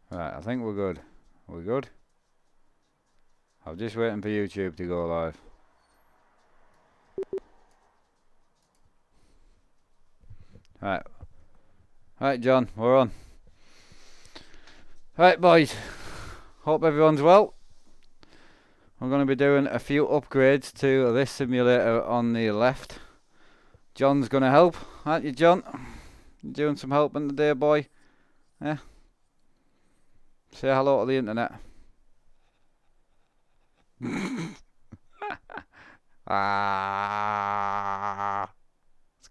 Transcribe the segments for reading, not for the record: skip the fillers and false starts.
Right, I think we're good. We're good? I'm just waiting for YouTube to go live. Right. Right, John, we're on. Right, boys. Hope everyone's well. I'm going to be doing a few upgrades to this simulator on the left. John's going to help, aren't you, John? You doing some helping today, boy? Yeah? Say hello to the internet. What's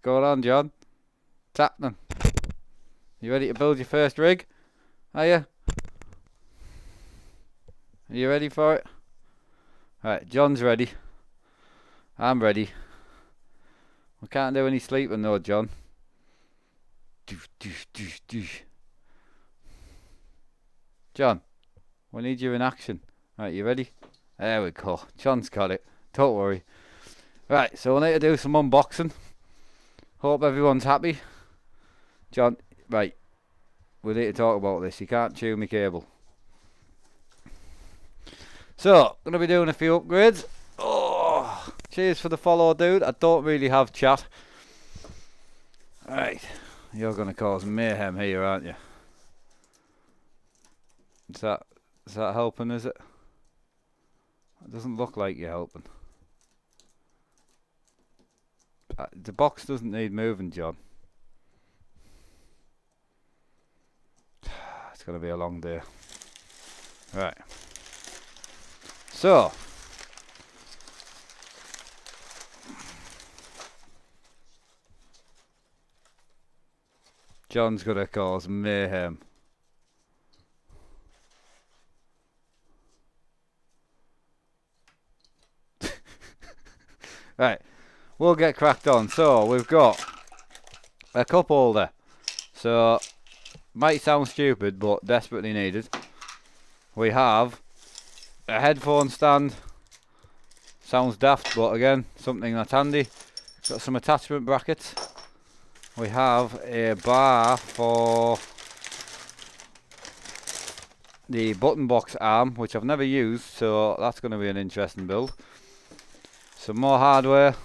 going on, John? What's happening? You ready to build your first rig? Are you? Are you ready for it? Right, John's ready. I'm ready. We can't do any sleeping though, John. John, we need you in action. Right, you ready? There we go. John's got it. Don't worry. Right, so we need to do some unboxing. Hope everyone's happy. John, right. We need to talk about this. You can't chew my cable. So, going to be doing a few upgrades. Oh, cheers for the follow, dude. I don't really have chat. Right, you're going to cause mayhem here, aren't you? Is that helping, is it? It doesn't look like you're helping. The box doesn't need moving, John. It's going to be a long day. Right. So, John's going to cause mayhem. Right, we'll get cracked on. So, we've got a cup holder. So, might sound stupid, but desperately needed. We have a headphone stand. Sounds daft, but again, something that's handy. Got some attachment brackets. We have a bar for the button box arm, which I've never used, so that's going to be an interesting build. Some more hardware.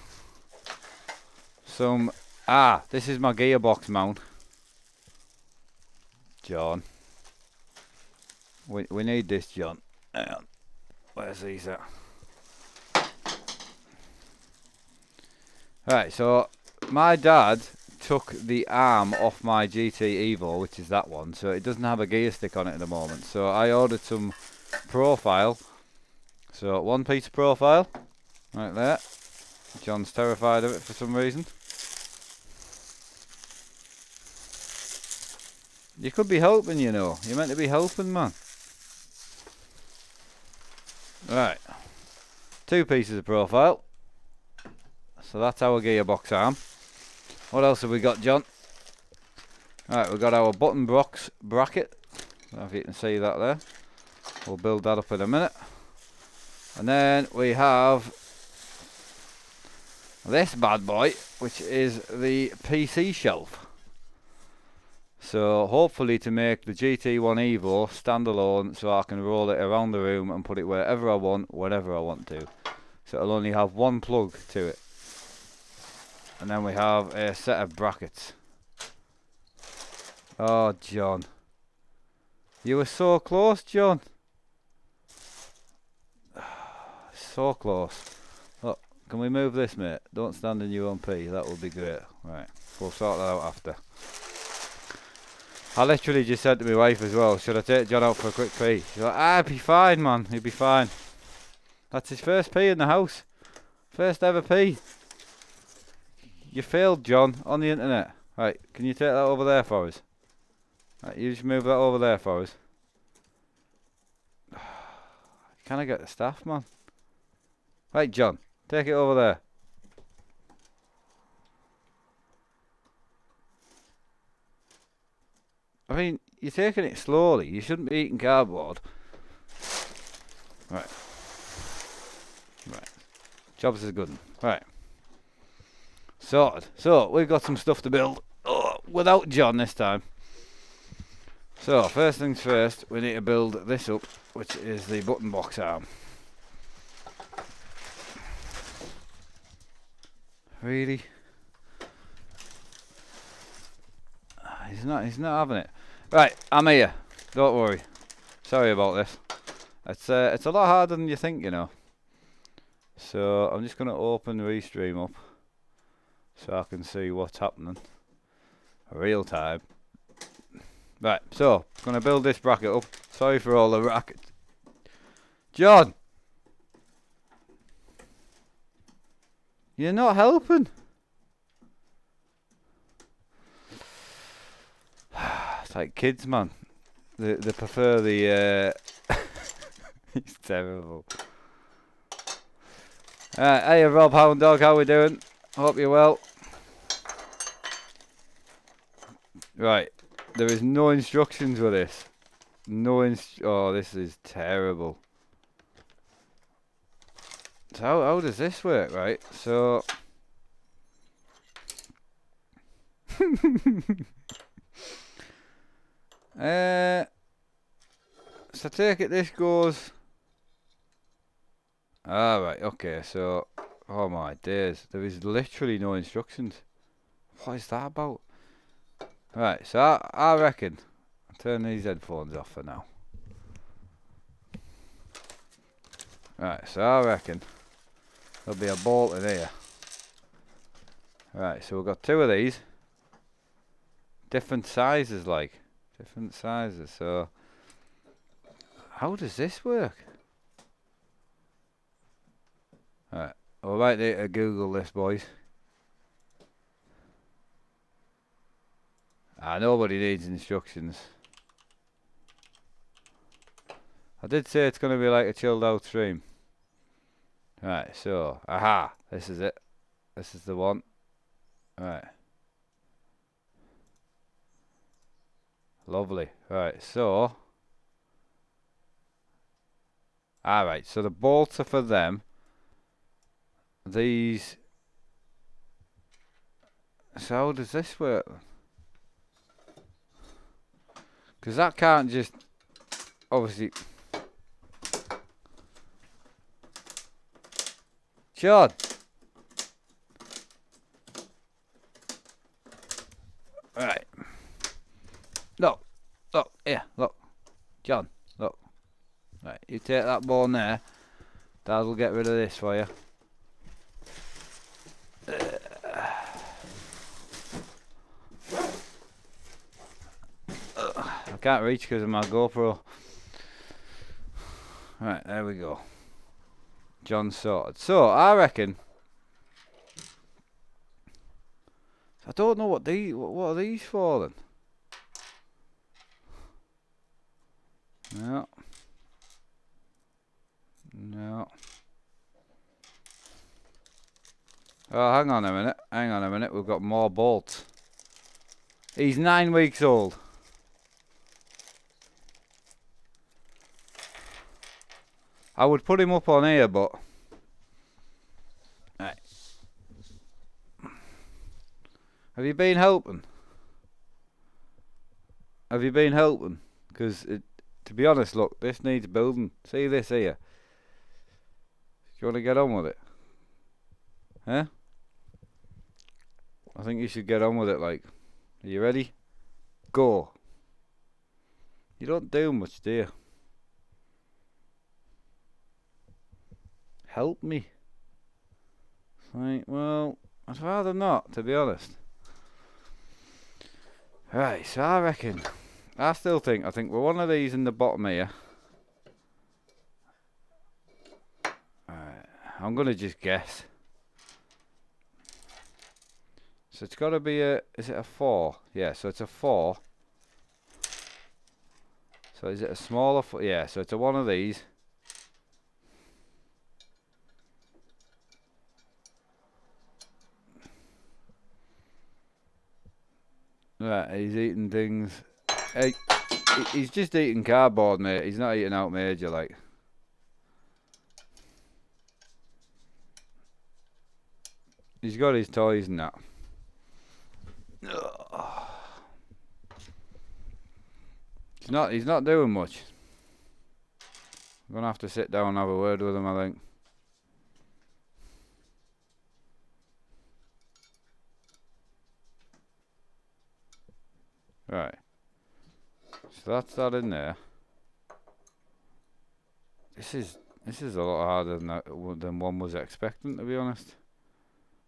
This is my gearbox mount. John. We need this, John. Hang on. Where's these at? Right, so my dad took the arm off my GT Evo, which is that one, so it doesn't have a gear stick on it at the moment. So I ordered some profile. So one piece of profile, right there. John's terrified of it for some reason. You could be helping, you know. You're meant to be helping, man. Right. 2 pieces of profile. So that's our gearbox arm. What else have we got, John? Right, we've got our button box bracket. I don't know if you can see that there. We'll build that up in a minute. And then we have this bad boy, which is the PC shelf. So hopefully to make the GT1 Evo standalone, so I can roll it around the room and put it wherever I want, whenever I want to. So it'll only have one plug to it. And then we have a set of brackets. Oh, John. You were so close, John. So close. Look, can we move this, mate? Don't stand in your own pee. That would be great. Right, we'll sort that out after. I literally just said to my wife as well, should I take John out for a quick pee? She's like, he'll be fine, man. He'll be fine. That's his first pee in the house. First ever pee. You failed, John, on the internet. Right, can you take that over there for us? Right, you just move that over there for us. Can I get the staff, man? Right, John, take it over there. I mean, you're taking it slowly. You shouldn't be eating cardboard. Right. Right. Jobs is a good one. Right. Sorted. So, we've got some stuff to build. Oh, without John this time. So first things first, we need to build this up, which is the button box arm. Really? He's not having it. Right, I'm here. Don't worry. Sorry about this. It's a lot harder than you think, you know. So I'm just gonna open Restream up so I can see what's happening real time. Right, so gonna build this bracket up. Sorry for all the racket. John, you're not helping. It's like kids, man. They prefer the. It's terrible. Hey, Rob Hound Dog, how we doing? Hope you're well. Right, there is no instructions with this. Oh, this is terrible. So how does this work, right? So. So take it this goes. Right, okay, so oh my days, there is literally no instructions. What is that about? Right, so I reckon I'll turn these headphones off for now. Right, so I reckon there'll be a bolt in here. Right, so we've got two of these. Different sizes, like. Different sizes, so how does this work? Right, we might need to Google this, boys. Nobody needs instructions. I did say it's going to be like a chilled out stream. Right, so, aha, this is it. This is the one. Right. Lovely. Right, so. Alright, so the bolts are for them. These. So how does this work? Because that can't just. Obviously. John. Right. Look. Look. Here. Look. John. Look. Right. You take that bone there. That'll get rid of this for you. I can't reach because of my GoPro. Right. There we go. John sorted. So I reckon. I don't know what are these for then? No. No. Oh, hang on a minute. Hang on a minute. We've got more bolts. He's 9 weeks old. I would put him up on here, but. Right. Have you been helping? Have you been helping? Because, to be honest, look, this needs building. See this here? Do you want to get on with it? Huh? I think you should get on with it, like. Are you ready? Go. You don't do much, do you? Help me. Right, well, I'd rather not, to be honest. Right, so I reckon. I think we're one of these in the bottom here. Right, I'm gonna just guess. So it's gotta be is it a 4? Yeah, so it's a 4. So is it a smaller 4? Yeah, so it's a one of these. Right, he's eating things. Hey, he's just eating cardboard, mate. He's not eating out major, like. He's got his toys and that. He's not doing much. I'm gonna have to sit down and have a word with him, I think. Right. So that's that in there. This is a lot harder than one was expecting, to be honest.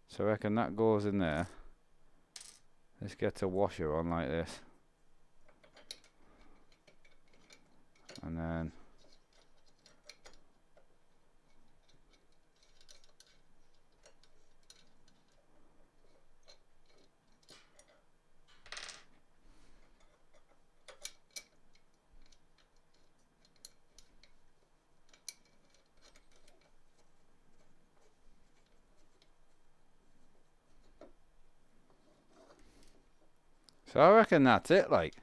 So I reckon that goes in there. This gets a washer on like this. And then so I reckon that's it, like.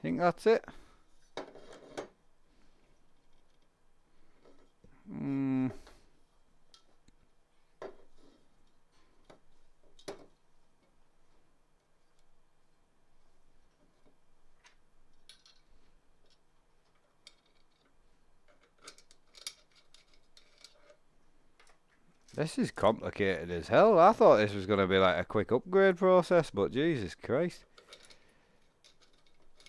Think that's it? This is complicated as hell. I thought this was going to be like a quick upgrade process, but Jesus Christ.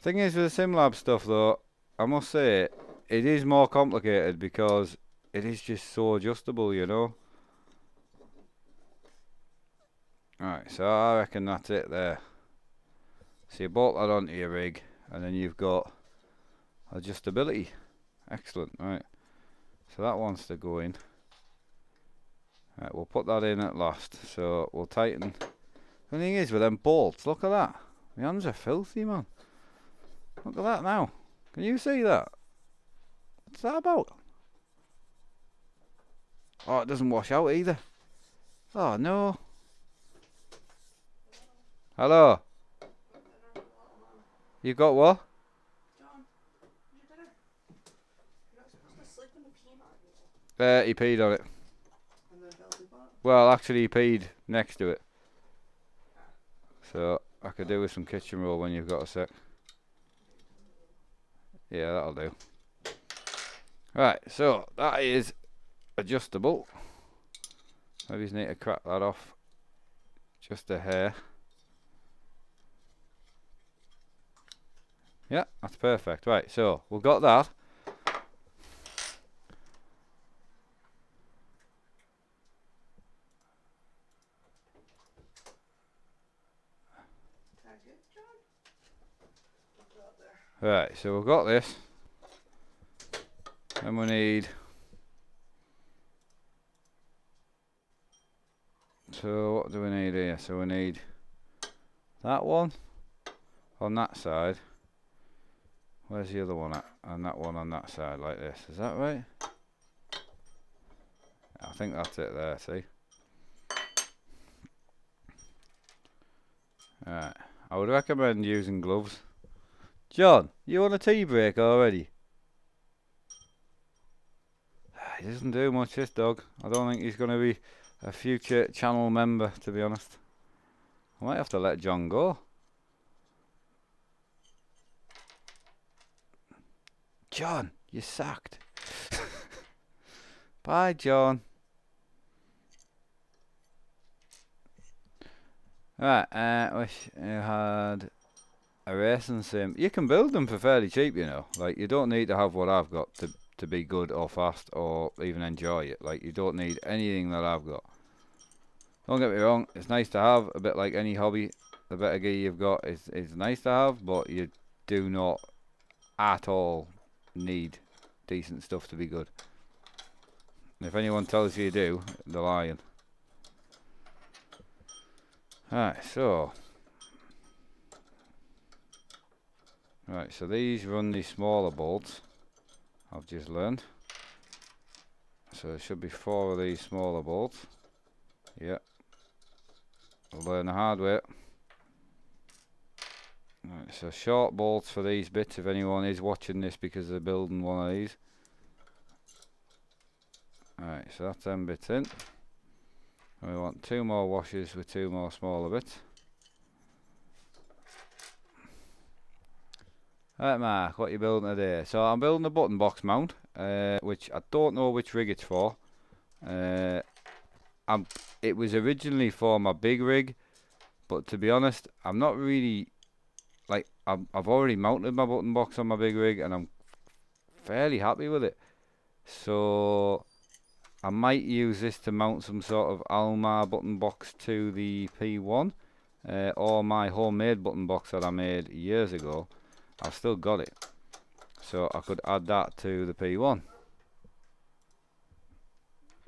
Thing is with the SIMLAB stuff though, I must say, it is more complicated because it is just so adjustable, you know. Alright, so I reckon that's it there. So you bolt that onto your rig, and then you've got adjustability. Excellent, right. So that wants to go in. Right, we'll put that in at last. So we'll tighten. The thing is with them bolts, look at that. My hands are filthy, man. Look at that now. Can you see that? What's that about? Oh, it doesn't wash out either. Oh no. Hello. You got what? John, you did it. You're not supposed to sleep in the peanut. He peed on it. And then held it back. Well, actually, he peed next to it. So I could do with some kitchen roll when you've got a sec. Yeah, that'll do. Right, so that is adjustable. Maybe just need to crack that off just a hair. Yeah, that's perfect. Right, so we've got that. Right, so we've got this. Then we need. So what do we need here? So we need that one on that side. Where's the other one at? And that one on that side, like this. Is that right? I think that's it there, see? Alright. I would recommend using gloves. John, you on a tea break already? He doesn't do much, this dog. I don't think he's going to be a future channel member, to be honest. I might have to let John go. John, you're sacked. Bye, John. Right, wish you had a racing sim. You can build them for fairly cheap, you know. Like, you don't need to have what I've got to be good or fast or even enjoy it. Like, you don't need anything that I've got. Don't get me wrong, it's nice to have, a bit like any hobby. The better gear you've got is nice to have, but you do not at all need decent stuff to be good. And if anyone tells you do, they're lying. Alright, so. Right, so these run the smaller bolts, I've just learned. So there should be 4 of these smaller bolts. Yep. We'll learn the hard way. Right, so short bolts for these bits if anyone is watching this because they're building one of these. Alright, so that's them bits in. And we want 2 more washers with 2 more smaller bits. Right, Mark, what you building today? So I'm building a button box mount, which I don't know which rig it's for. It was originally for my big rig, but to be honest, I'm not really, like, I've already mounted my button box on my big rig and I'm fairly happy with it. So I might use this to mount some sort of Alma button box to the P1, or my homemade button box that I made years ago. I've still got it, so I could add that to the P1.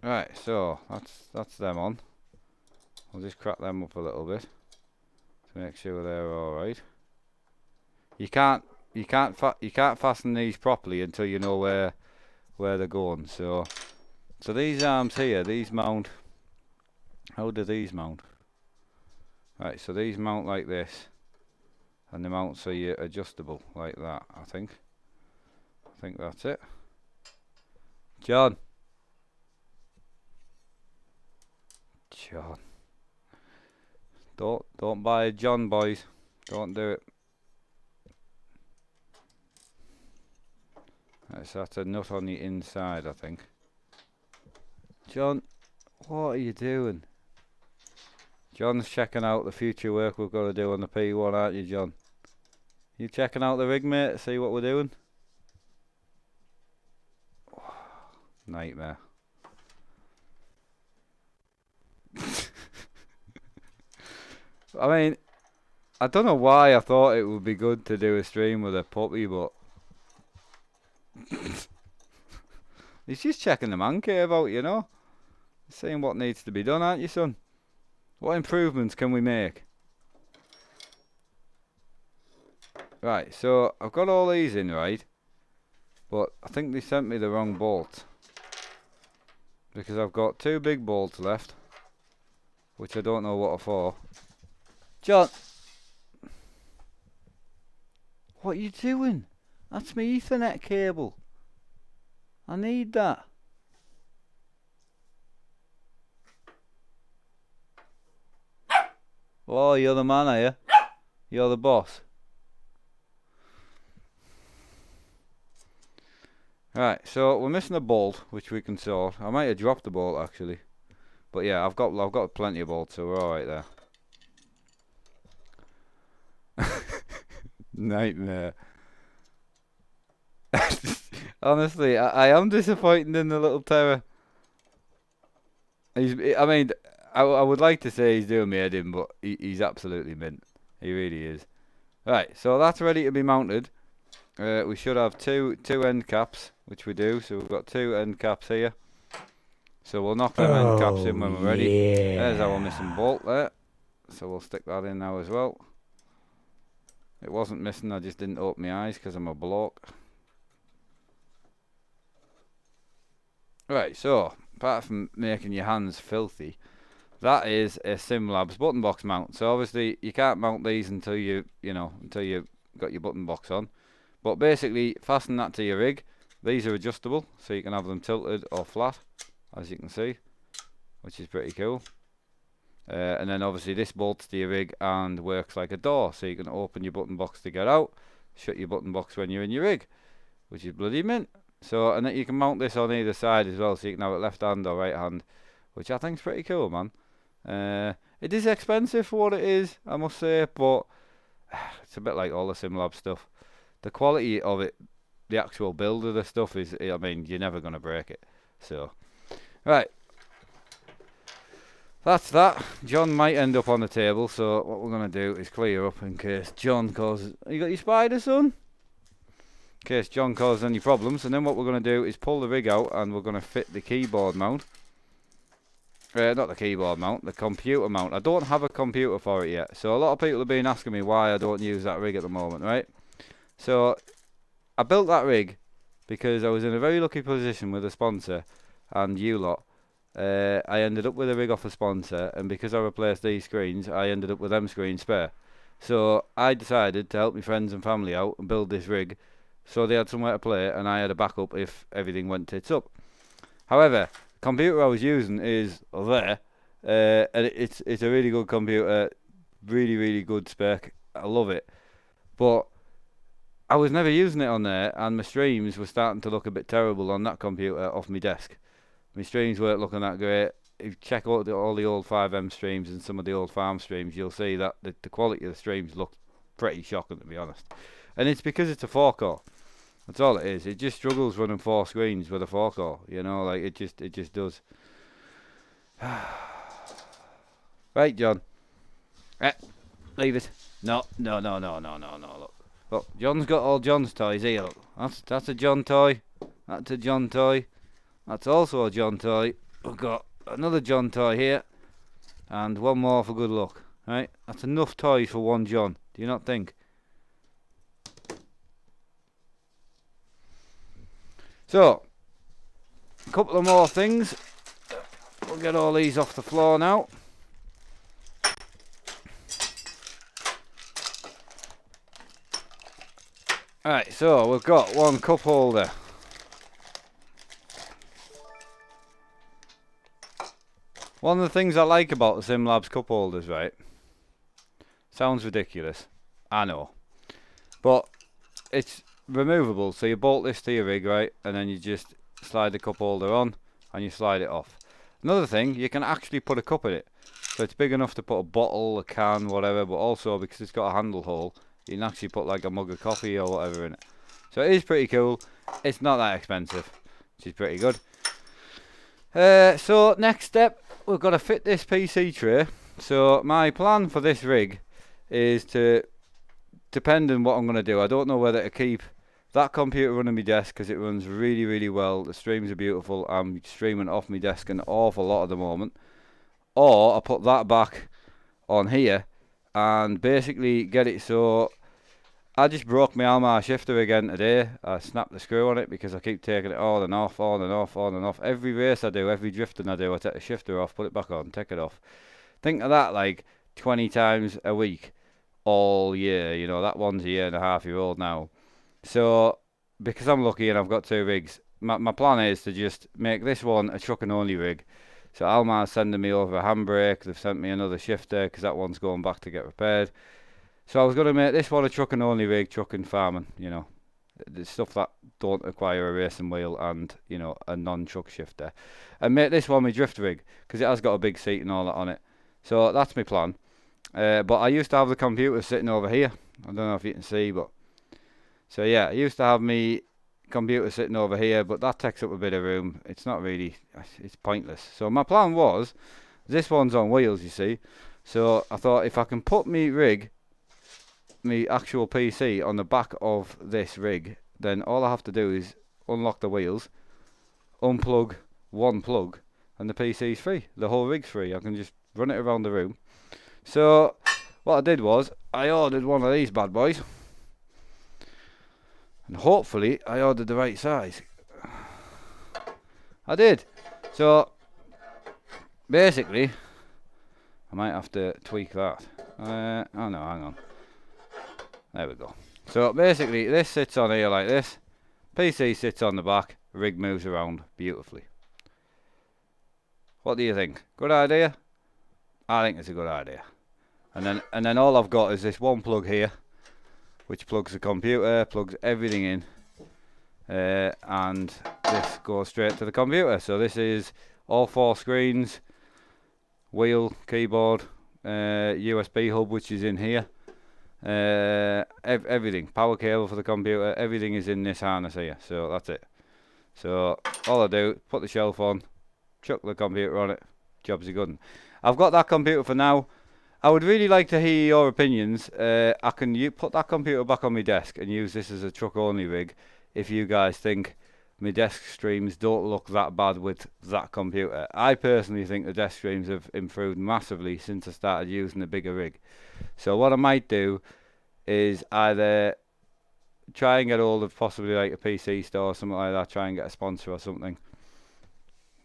Right, so that's them on. We'll just crack them up a little bit to make sure they're all right. You can't fasten these properly until you know where they're going. So these arms here, these mount. How do these mount? Right, so these mount like this, and the mounts are adjustable like that. I think that's it. John. Don't buy a John, boys. Don't do it. Right, so that's a nut on the inside, I think. John, what are you doing? John's checking out the future work we've got to do on the P1, aren't you, John? You checking out the rig, mate, to see what we're doing? Oh, nightmare. I mean, I don't know why I thought it would be good to do a stream with a puppy, but he's just checking the man cave out, you know? Seeing what needs to be done, aren't you, son? What improvements can we make? Right, so I've got all these in, right? But I think they sent me the wrong bolt, because I've got 2 big bolts left, which I don't know what are for. John! What are you doing? That's my Ethernet cable. I need that. Oh, you're the man, are you? You're the boss. Right, so we're missing a bolt, which we can sort. I might have dropped the bolt actually, but yeah, I've got plenty of bolts, so we're all right there. Nightmare. Honestly, I am disappointed in the little terror. I mean, I would like to say he's doing me head in, but he's absolutely mint. He really is. Right, so that's ready to be mounted. We should have two end caps, which we do. So we've got 2 end caps here. So we'll knock them end caps in when we're ready. There's our missing bolt there. So we'll stick that in now as well. It wasn't missing, I just didn't open my eyes because I'm a bloke. Right, so apart from making your hands filthy, that is a SIMLAB's button box mount. So obviously you can't mount these until you got your button box on. But basically fasten that to your rig. These are adjustable, so you can have them tilted or flat, as you can see, which is pretty cool. And then obviously this bolts to your rig and works like a door, so you can open your button box to get out, shut your button box when you're in your rig, which is bloody mint. So, and then you can mount this on either side as well, so you can have it left hand or right hand, which I think is pretty cool, man. It is expensive for what it is, I must say, but it's a bit like all the SimLab stuff. The quality of it, the actual build of the stuff is, I mean, you're never going to break it. So, right. That's that. John might end up on the table, so what we're going to do is clear up in case John causes... You got your spider, son? In case John causes any problems. And then what we're going to do is pull the rig out and we're going to fit the keyboard mount. Not the keyboard mount, the computer mount. I don't have a computer for it yet. So a lot of people have been asking me why I don't use that rig at the moment, right? So I built that rig because I was in a very lucky position with a sponsor and you lot. I ended up with a rig off a sponsor, and because I replaced these screens, I ended up with them screens spare. So I decided to help my friends and family out and build this rig so they had somewhere to play and I had a backup if everything went tits up. However, the computer I was using is there, and it's a really good computer, really good spec. I love it, but I was never using it on there, and my streams were starting to look a bit terrible on that computer off my desk. My streams weren't looking that great. If you check out all the old 5M streams and some of the old farm streams, you'll see that the quality of the streams look pretty shocking, to be honest. And it's because it's a 4-core. That's all it is. It just struggles running 4 screens with a 4-core. You know, like it just does. Right, John. Leave it. No. Look, John's got all John's toys here. Look. That's a John toy. That's a John toy. That's also a John toy. We've got another John toy here. And one more for good luck. Right? That's enough toys for one John. Do you not think? So, a couple of more things. We'll get all these off the floor now. Right, so we've got one cup holder. One of the things I like about the SIMLAB's cup holders, right? Sounds ridiculous, I know. But it's removable, so you bolt this to your rig, right? And then you just slide the cup holder on and you slide it off. Another thing, you can actually put a cup in it. So it's big enough to put a bottle, a can, whatever, but also because it's got a handle hole, you can actually put like a mug of coffee or whatever in it. So it is pretty cool. It's not that expensive, which is pretty good. So next step, we've got to fit this PC tray. So my plan for this rig is to, depend on what I'm going to do, I don't know whether to keep that computer running my desk because it runs really, really well. The streams are beautiful. I'm streaming off my desk an awful lot at the moment. Or I put that back on here and basically get it so I just broke my Almar shifter again today. I snapped the screw on it because I keep taking it on and off, on and off, on and off. Every race I do, every drifting I do, I take the shifter off, put it back on, take it off. Think of that like 20 times a week all year. You know, that one's a 1.5-year-old now. So because I'm lucky and I've got 2 rigs, my plan is to just make this one a truck and only rig. So Almar's sending me over a handbrake. They've sent me another shifter because that one's going back to get repaired. So I was going to make this one a truck and only rig, truck and farming, you know. The stuff that don't require a racing wheel and, you know, a non-truck shifter. And make this one my drift rig because it has got a big seat and all that on it. So that's my plan. But I used to have the computer sitting over here. I don't know if you can see, but... So yeah, I used to have my computer sitting over here, but that takes up a bit of room. It's not really... It's pointless. So my plan was... This one's on wheels, you see. So I thought if I can put me rig... my actual PC on the back of this rig, then all I have to do is unlock the wheels, unplug one plug, and the PC's free. The whole rig's free. I can just run it around the room. So what I did was I ordered one of these bad boys, and hopefully I ordered the right size. I did. So basically I might have to tweak that. Oh no, hang on. There we go. So basically this sits on here like this. PC sits on the back. Rig moves around beautifully. What do you think? Good idea? I think it's a good idea. And then all I've got is this one plug here, which plugs the computer, plugs everything in, and this goes straight to the computer. So this is all 4 screens, wheel, keyboard, USB hub, which is in here. Everything, power cable for the computer, everything is in this harness here. So that's it. So all I do, put the shelf on, chuck the computer on it, job's a good one. I've got that computer for now. I would really like to hear your opinions. I can put that computer back on my desk and use this as a truck only rig if you guys think my desk streams don't look that bad with that computer. I personally think the desk streams have improved massively since I started using the bigger rig. So what I might do is either try and get hold of possibly like a PC store or something like that, try and get a sponsor or something.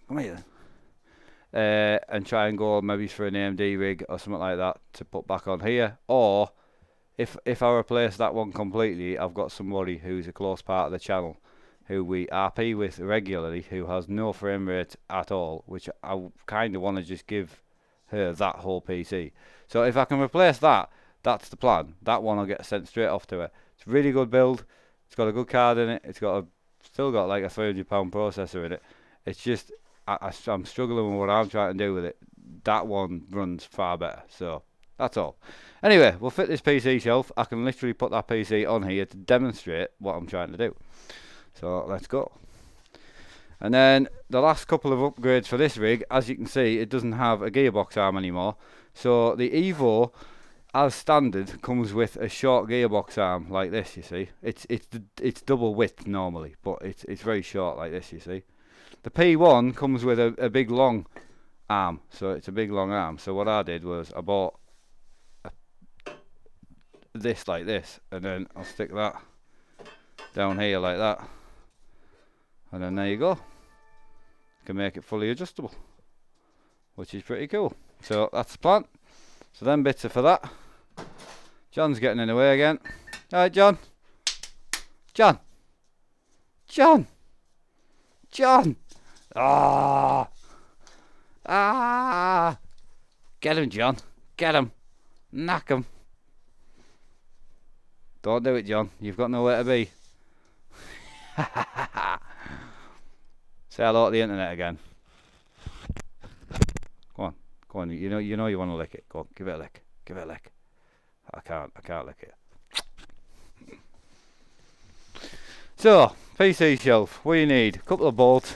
Come here. And try and go maybe for an AMD rig or something like that to put back on here. Or if I replace that one completely, I've got somebody who's a close part of the channel who we RP with regularly, who has no frame rate at all, which I kind of want to just give her that whole PC. So if I can replace that, That's the plan. That one will get sent straight off to her. It's a really good build. It's got a good card in it. It's got still got like a £300 processor in it. It's just I'm struggling with what I'm trying to do with it. That one runs far better. So that's all. Anyway, we'll fit this PC shelf. I can literally put that PC on here to demonstrate what I'm trying to do. So let's go. And then the last couple of upgrades for this rig, as you can see, it doesn't have a gearbox arm anymore. So the Evo, as standard, comes with a short gearbox arm like this. You see, it's double width normally, but it's very short like this. You see, the P1 comes with a big long arm, so it's a big long arm. So what I did was I bought this like this, and then I'll stick that down here like that, and then there you go. You can make it fully adjustable, which is pretty cool. So that's the plan. So then bits are for that. John's getting in the way again. Alright, John. John. John. John. Ah. Ah. Get him, John. Get him. Knock him. Don't do it, John. You've got nowhere to be. Say hello to the internet again. Go on. Go on. You know you want to lick it. Go on. Give it a lick. Give it a lick. I can't lick it. So, PC shelf. What do you need? A couple of bolts.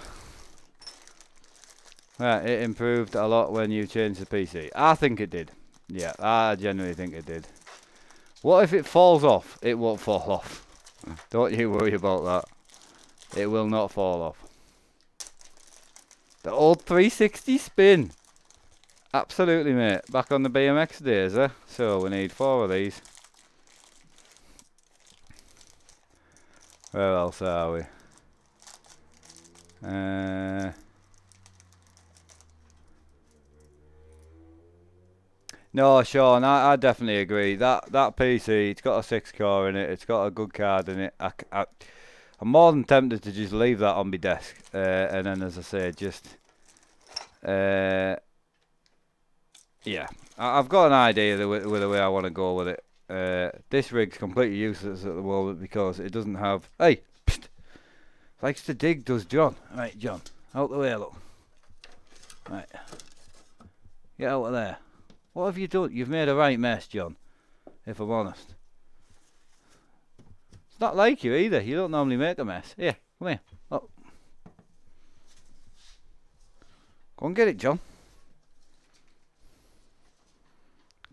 Right, it improved a lot when you changed the PC. I think it did. Yeah, I genuinely think it did. What if it falls off? It won't fall off. Don't you worry about that. It will not fall off. The old 360 spin. Absolutely, mate. Back on the BMX days, eh? So we need 4 of these. Where else are we? No, Sean, I definitely agree. That PC, it's got a 6-core in it. It's got a good card in it. I'm more than tempted to just leave that on my desk, and then, as I say, just yeah, I've got an idea with the way I want to go with it. This rig's completely useless at the moment because it doesn't have. Hey, psst, likes to dig, does John? Right, John, out the way, look. Right, get out of there. What have you done? You've made a right mess, John. If I'm honest. It's not like you either. You don't normally make a mess. Here, come here. Oh. Go and get it, John.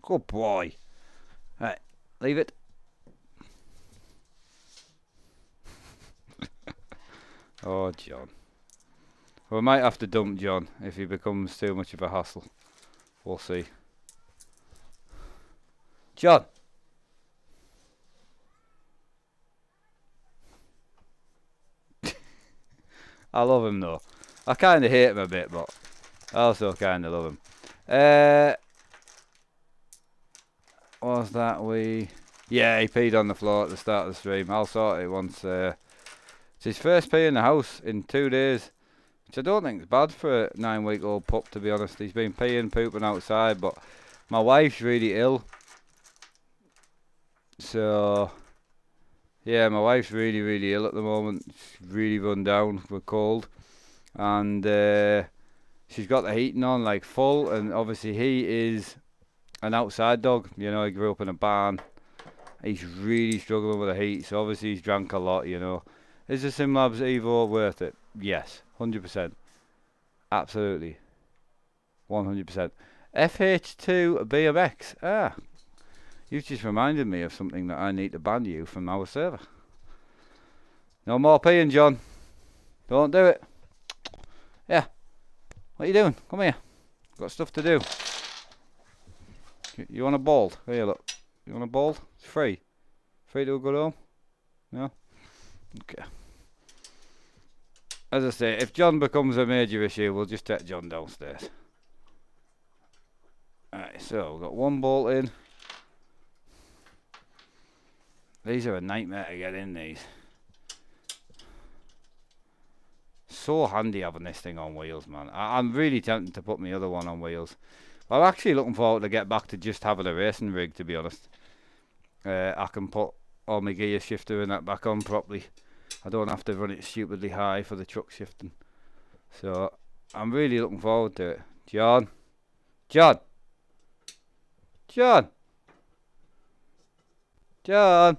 Good boy. Right, leave it. Oh, John. We might have to dump John if he becomes too much of a hassle. We'll see. John. I love him though. I kind of hate him a bit, but I also kind of love him. What was that? Yeah, he peed on the floor at the start of the stream. I'll sort it once. It's his first pee in the house in 2 days, which I don't think is bad for a 9-week-old pup, to be honest. He's been peeing, pooping outside, but my wife's really ill. So, yeah, my wife's really, really ill at the moment. She's really run down with cold. And she's got the heating on, like, full. And obviously he is an outside dog. You know, he grew up in a barn. He's really struggling with the heat. So, obviously, he's drank a lot, you know. Is the SIMLAB Evo worth it? Yes, 100%. Absolutely. 100%. FH2 BMX. Ah. You've just reminded me of something that I need to ban you from our server. No more peeing, John. Don't do it. Yeah. What are you doing? Come here. Got stuff to do. You want a ball? Here, look. You want a ball? It's free. Free to go home? No? Okay. As I say, if John becomes a major issue, we'll just take John downstairs. Alright, so we've got 1 bolt in. These are a nightmare to get in, these. So handy having this thing on wheels, man. I'm really tempted to put my other one on wheels. I'm actually looking forward to get back to just having a racing rig, to be honest. I can put all my gear shifter and that back on properly. I don't have to run it stupidly high for the truck shifting. So I'm really looking forward to it. John, John, John, John.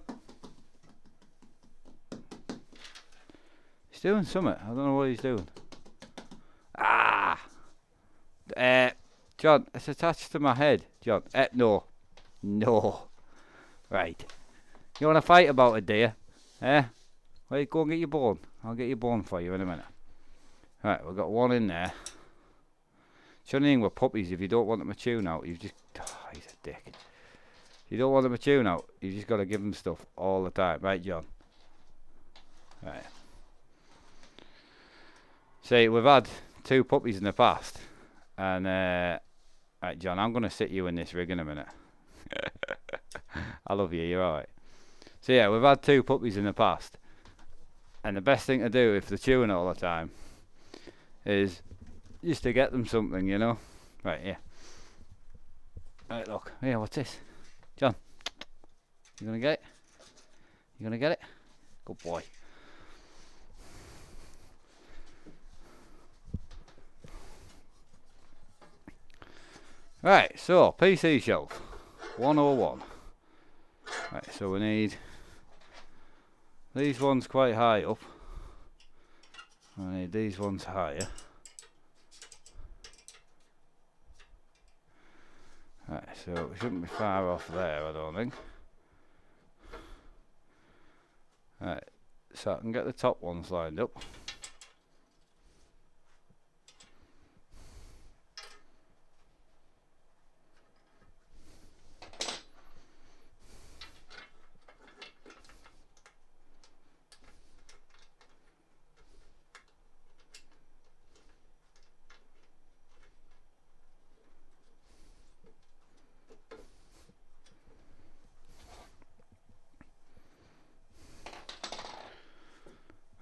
He's doing something. I don't know what he's doing. Ah. John, it's attached to my head. John, no. No. Right. You want to fight about it, do you? Wait, go and get your bone. I'll get your bone for you in a minute. Right, we've got one in there. It's the only thing with puppies, if you don't want them to tune out, you've just... Oh, he's a dick. If you don't want them to tune out, you've just got to give them stuff all the time. Right, John? Right. See, we've had 2 puppies in the past. And, right, John, I'm going to sit you in this rig in a minute. I love you, you're alright. So yeah, we've had 2 puppies in the past. And the best thing to do if they're chewing all the time is just to get them something, you know. Right, yeah. Right, look. Yeah, what's this? John, you gonna get it? You gonna get it? Good boy. Right, so PC shelf 101. Right, so we need these ones quite high up. I need these ones higher. Right, so we shouldn't be far off there, I don't think. Right, so I can get the top ones lined up.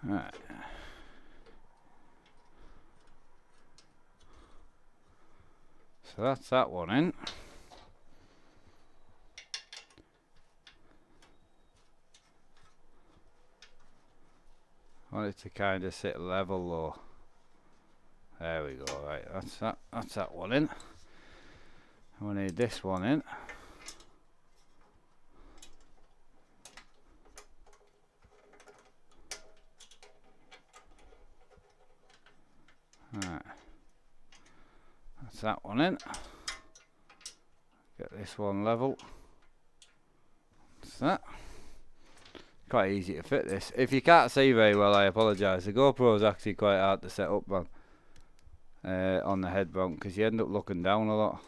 Right. So that's that one in. I want it to kind of sit level or there we go. Right, that's that one in. We need this one in. Right. That's that one in. Get this one level. That's that. Quite easy to fit this. If you can't see very well, I apologise. The GoPro is actually quite hard to set up, man. On the head mount, because you end up looking down a lot.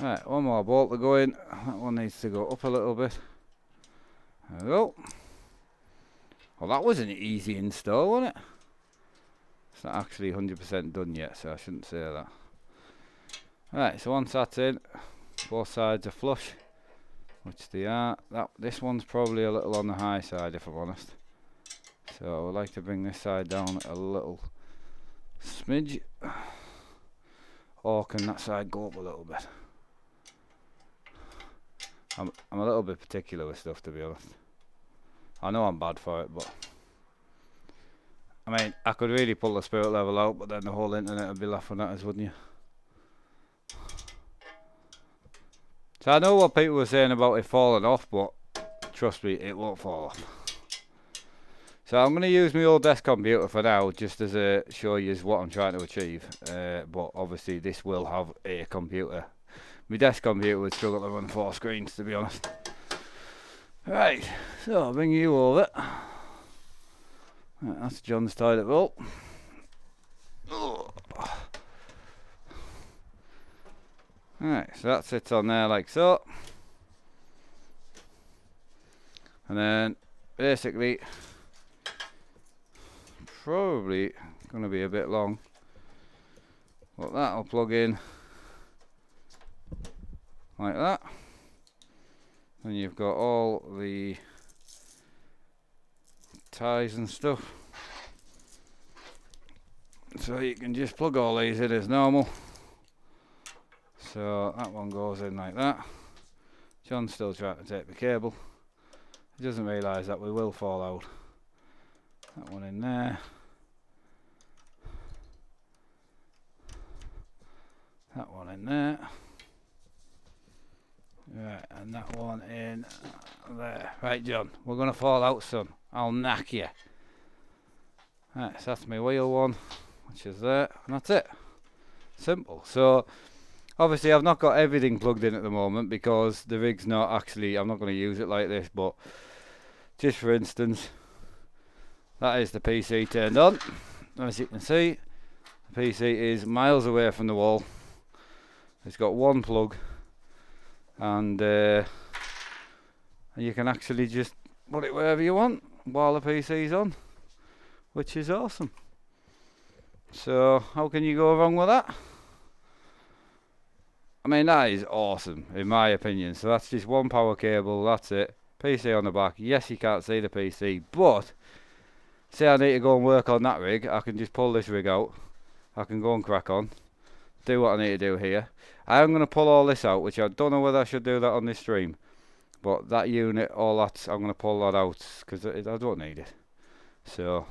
Right, one more bolt to go in. That one needs to go up a little bit. There we go. Well, that was an easy install, wasn't it? It's not actually 100% done yet, so I shouldn't say that. Right, so once that's in, both sides are flush, which they are. This one's probably a little on the high side, if I'm honest. So I would like to bring this side down a little smidge. Or can that side go up a little bit? I'm a little bit particular with stuff, to be honest. I know I'm bad for it, but I mean, I could really pull the spirit level out, but then the whole internet would be laughing at us, wouldn't you? So I know what people were saying about it falling off, but trust me, it won't fall off. So I'm going to use my old desk computer for now, just as a show you what I'm trying to achieve. But obviously this will have a computer. My desk computer would struggle to run 4 screens, to be honest. Right, so I'll bring you over. Right, that's John's toilet roll. Right, so that sits on there like so. And then basically, probably going to be a bit long, but that'll plug in like that. And you've got all the ties and stuff, so you can just plug all these in as normal. So that one goes in like that. John's still trying to take the cable. He doesn't realise that we will fall out. That one in there. That one in there. Right, and that one in there. Right, John, we're going to fall out, son. I'll knack you. Right, so that's my wheel one, which is there, and that's it. Simple. So, obviously I've not got everything plugged in at the moment because the rig's not actually, I'm not going to use it like this, but just for instance, that is the PC turned on. As you can see, the PC is miles away from the wall. It's got one plug, and you can actually just put it wherever you want while the PC's on, which is awesome. So how can you go wrong with that? I mean, that is awesome in my opinion. So that's just one power cable, that's it. PC on the back. Yes, you can't see the PC, but say I need to go and work on that rig, I can just pull this rig out. I can go and crack on, do what I need to do here. I am going to pull all this out, which I don't know whether I should do that on this stream, but that unit, all that, I'm going to pull that out because I don't need it. So,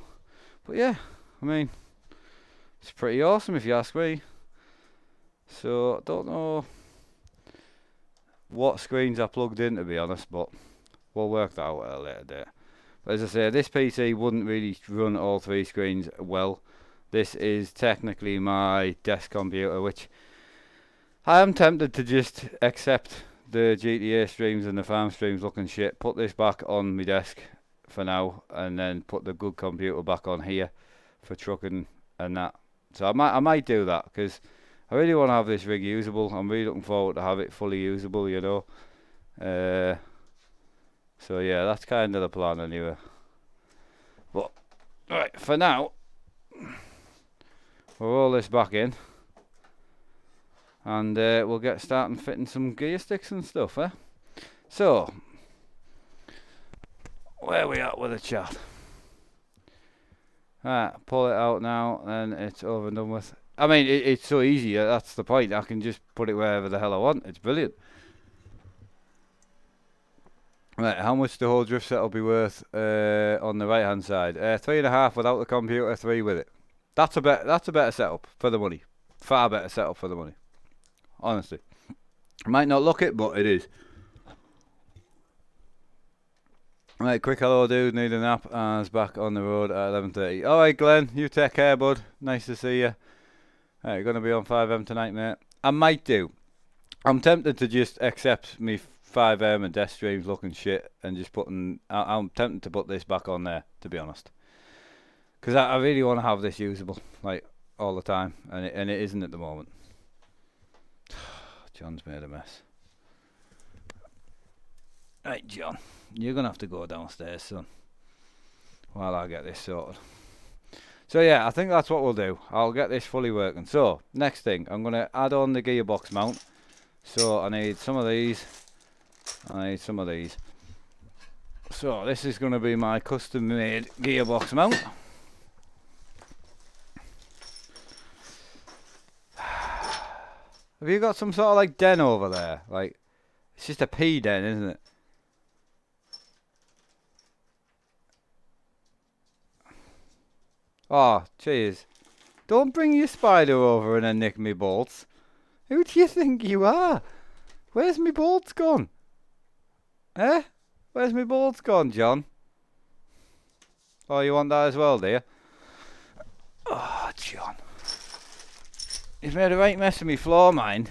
but yeah, I mean, it's pretty awesome if you ask me. So I don't know what screens are plugged in, to be honest, but we'll work that out at a later date. But as I say, this PC wouldn't really run all three screens well. This is technically my desk computer, which I am tempted to just accept the GTA streams and the farm streams looking shit, put this back on my desk for now, and then put the good computer back on here for trucking and that. So I might do that because I really want to have this rig usable. I'm really looking forward to have it fully usable, you know. So yeah, that's kind of the plan anyway. But right, for now, we'll roll this back in, and we'll get starting fitting some gear sticks and stuff, eh? So, where we at with the chat? Right, pull it out now, and it's over and done with. I mean, it's so easy, that's the point. I can just put it wherever the hell I want. It's brilliant. Right, how much the whole drift set will be worth on the right hand side? 3.5 without the computer, 3 with it. That's a better setup for the money. Far better setup for the money. Honestly. Might not look it, but it is. Right, quick hello dude, need a nap, and it's back on the road at 11:30. Alright Glenn, you take care bud, nice to see you. Right, you're going to be on 5M tonight mate. I might do. I'm tempted to just accept me 5M and death streams looking shit and just I'm tempted to put this back on there, to be honest. Because I really want to have this usable, like, all the time, and it isn't at the moment. John's made a mess. Right, John, you're going to have to go downstairs, son, while I get this sorted. So yeah, I think that's what we'll do. I'll get this fully working. So, next thing, I'm going to add on the gearbox mount. So, I need some of these. I need some of these. So, this is going to be my custom made gearbox mount. Have you got some sort of like den over there? Like, it's just a pea den, isn't it? Oh, cheers. Don't bring your spider over and then nick me bolts. Who do you think you are? Where's me bolts gone? Eh? Where's me bolts gone, John? Oh, you want that as well, do you? Oh, John. He's made a right mess of me floor, mind.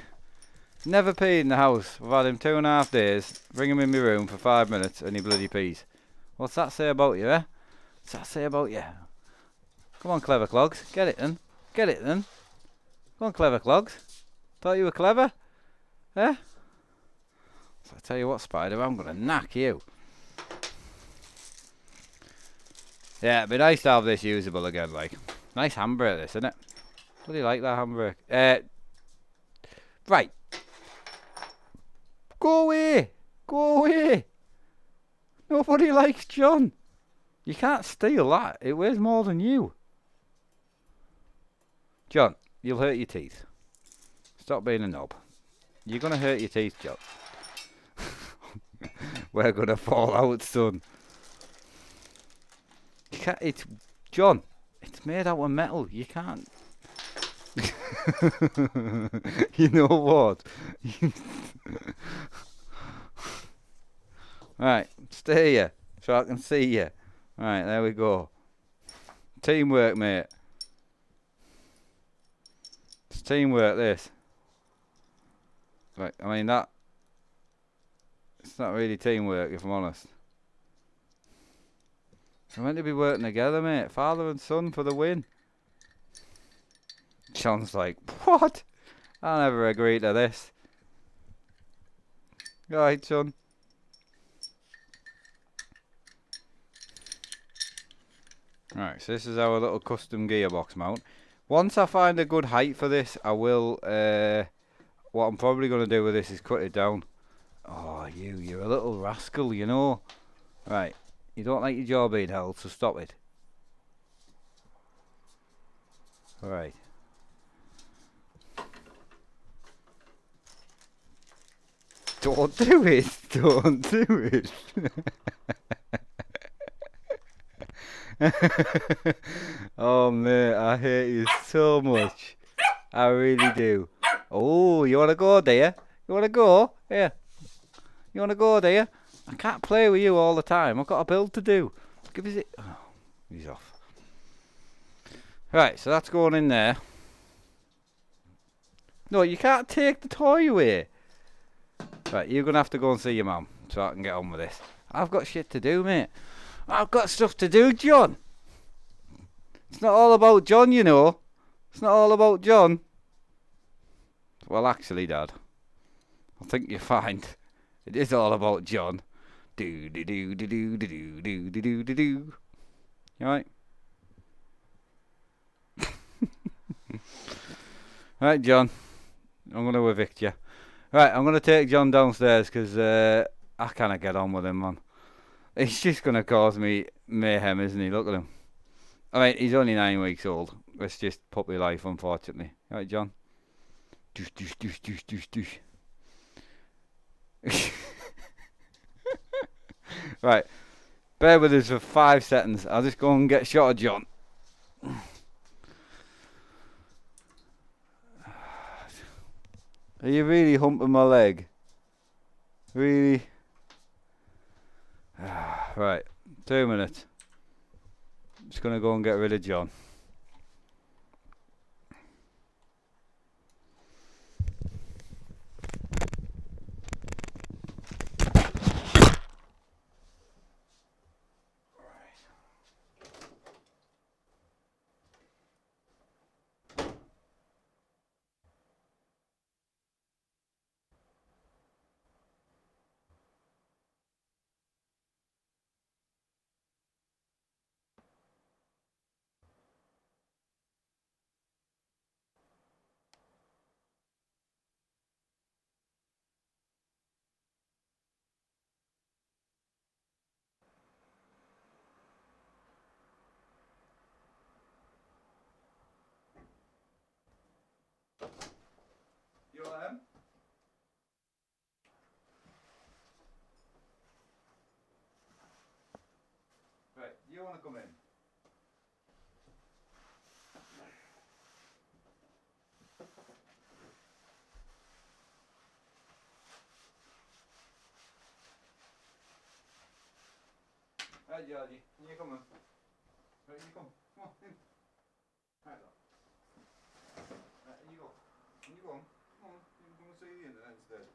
Never peed in the house. I've had him 2.5 days. Bring him in my room for 5 minutes and he bloody pees. What's that say about you, eh? What's that say about you? Come on, clever clogs. Get it then. Get it then. Come on, clever clogs. Thought you were clever? Eh? So I tell you what, Spider, I'm going to knock you. Yeah, it'd be nice to have this usable again, like. Nice handbrake this, isn't it? Bloody like that handbrake. Right. Go away. Go away. Nobody likes John. You can't steal that. It weighs more than you. John, you'll hurt your teeth. Stop being a knob. You're gonna hurt your teeth, John. We're gonna fall out, son. You can't. It's John. It's made out of metal. You can't. You know what? Right, stay here so I can see you. Right, there we go. Teamwork, mate. It's teamwork, this. Right, I mean that. It's not really teamwork, if I'm honest. We're meant to be working together, mate. Father and son for the win. John's like, what? I'll never agree to this. Right, son. Right, so this is our little custom gearbox mount. Once I find a good height for this, I will, what I'm probably going to do with this is cut it down. Oh, you're a little rascal, you know. Right, you don't like your jaw being held, so stop it. Right. Don't do it, don't do it. Oh mate, I hate you so much. I really do. Oh, you wanna go, do you? You wanna go? Here. You wanna go, do you? I can't play with you all the time. I've got a build to do. Give us it. Oh, he's off. Right, so that's going in there. No, you can't take the toy away. Right, you're gonna have to go and see your mum so I can get on with this. I've got shit to do, mate. I've got stuff to do, John. It's not all about John, you know. It's not all about John. Well, actually, Dad, I think you'll find it is all about John. Do do do do do do do do do do do. You alright? Right, John. I'm going to evict you. Right, I'm going to take John downstairs because I can't get on with him, man. He's just going to cause me mayhem, isn't he? Look at him. I mean, he's only 9 weeks old. It's just puppy life, unfortunately. Right, John? Doosh, doosh, doosh, doosh, doosh, doosh. Right. Bear with us for 5 seconds. I'll just go and get shot of John. Are you really humping my leg? Really? Right. 2 minutes. Just gonna go and get rid of John. You want him? Right, you want to come in? Right, Georgie, you come on. Right, you come. Come on, in. Right, look. Right, you go. You go on. Come on, you can come and see the internet instead.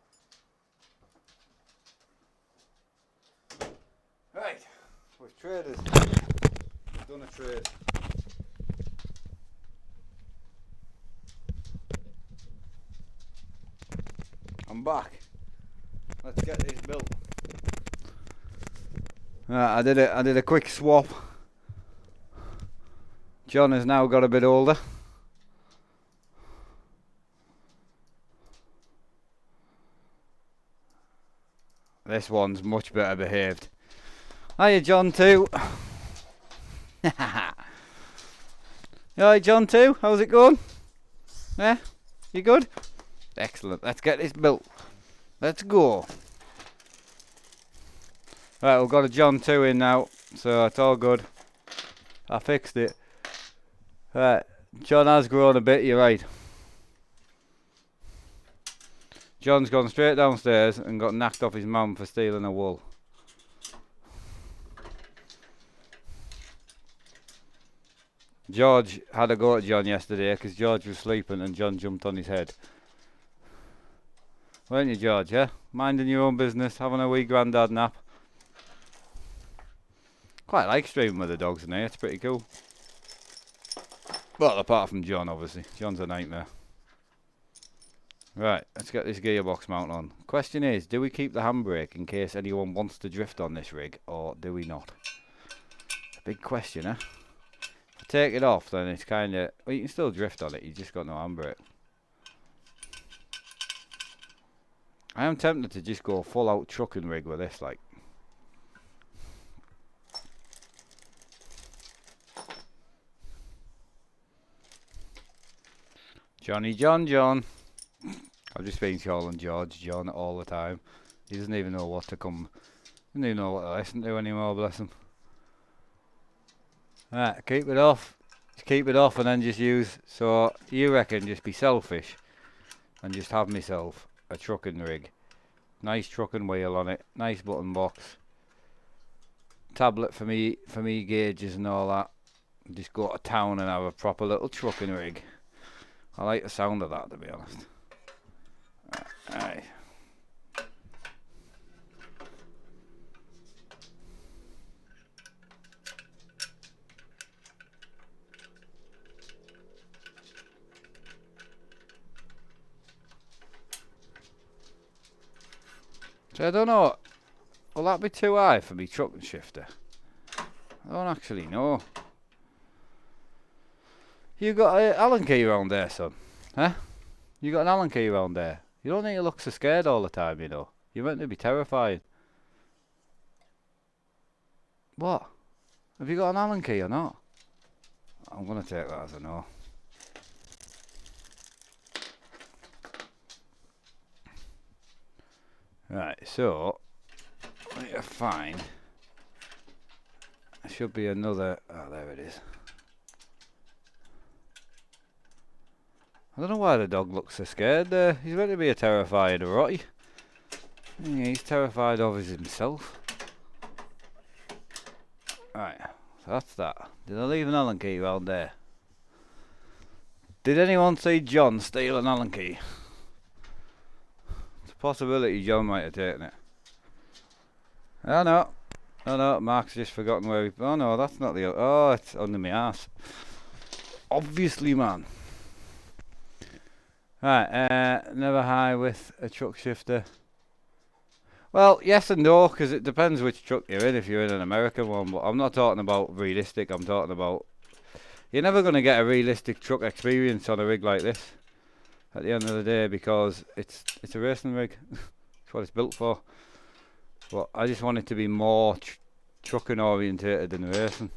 Right, we've traded. We've done a trade. I'm back. Let's get this built. I did a quick swap. John has now got a bit older. This one's much better behaved. Hiya, John too. You alright, John too? How's it going? Yeah? You good? Excellent. Let's get this built. Let's go. Right, we've got a John 2 in now, so it's all good. I fixed it. Right, John has grown a bit, you're right. John's gone straight downstairs and got knocked off his mum for stealing a wool. George had a go at John yesterday because George was sleeping and John jumped on his head. Weren't you, George, yeah? Minding your own business, having a wee grandad nap. Quite like streaming with the dogs in here, it's pretty cool. Well, apart from John, obviously. John's a nightmare. Right, let's get this gearbox mount on. Question is, do we keep the handbrake in case anyone wants to drift on this rig, or do we not? Big question, eh? If I take it off, then it's kind of... Well, you can still drift on it, you just got no handbrake. I am tempted to just go full out trucking rig with this, like. Johnny John. I've just been calling George John all the time. He doesn't even know what to come... Doesn't even know what to listen to anymore, bless him. Right, keep it off. Just keep it off and then just use... So, you reckon just be selfish and just have myself a trucking rig. Nice trucking wheel on it. Nice button box. Tablet for me gauges and all that. Just go to town and have a proper little trucking rig. I like the sound of that, to be honest. Aye. So I don't know, will that be too high for me trucking shifter? I don't actually know. You got an Allen key around there, son? Huh? You got an Allen key around there? You don't need to look so scared all the time, you know. You're meant to be terrified. What? Have you got an Allen key or not? I'm going to take that as a no. Right, so I need to find. There should be another. Oh, there it is. I don't know why the dog looks so scared there. He's meant to be a terrified Rotty. Yeah, he's terrified of himself. Right, so that's that. Did I leave an Allen key around there? Did anyone see John steal an Allen key? It's a possibility John might have taken it. Oh no. Oh no, Mark's just forgotten where he... Oh no, that's not the... Oh, it's under my ass. Obviously, man. Right, never high with a truck shifter. Well, yes and no, because it depends which truck you're in. If you're in an American one, but I'm not talking about realistic. I'm talking about you're never going to get a realistic truck experience on a rig like this. At the end of the day, because it's a racing rig. That's what it's built for. But I just want it to be more trucking orientated than racing.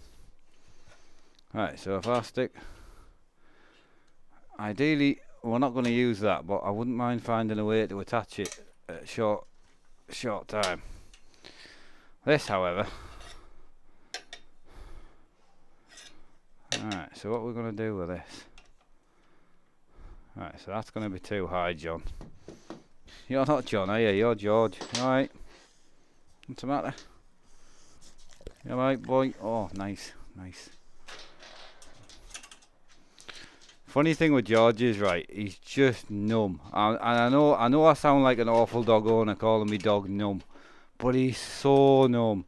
Right, so if I stick, ideally we're not going to use that, but I wouldn't mind finding a way to attach it at short time. This, however, alright, so what we're going to do with this, right, so that's going to be too high, John. You're not John, are you? You're George. Alright, what's the matter? You alright, boy? Oh, nice. Funny thing with George is, right, he's just numb. And I know I sound like an awful dog owner calling me dog numb, but he's so numb.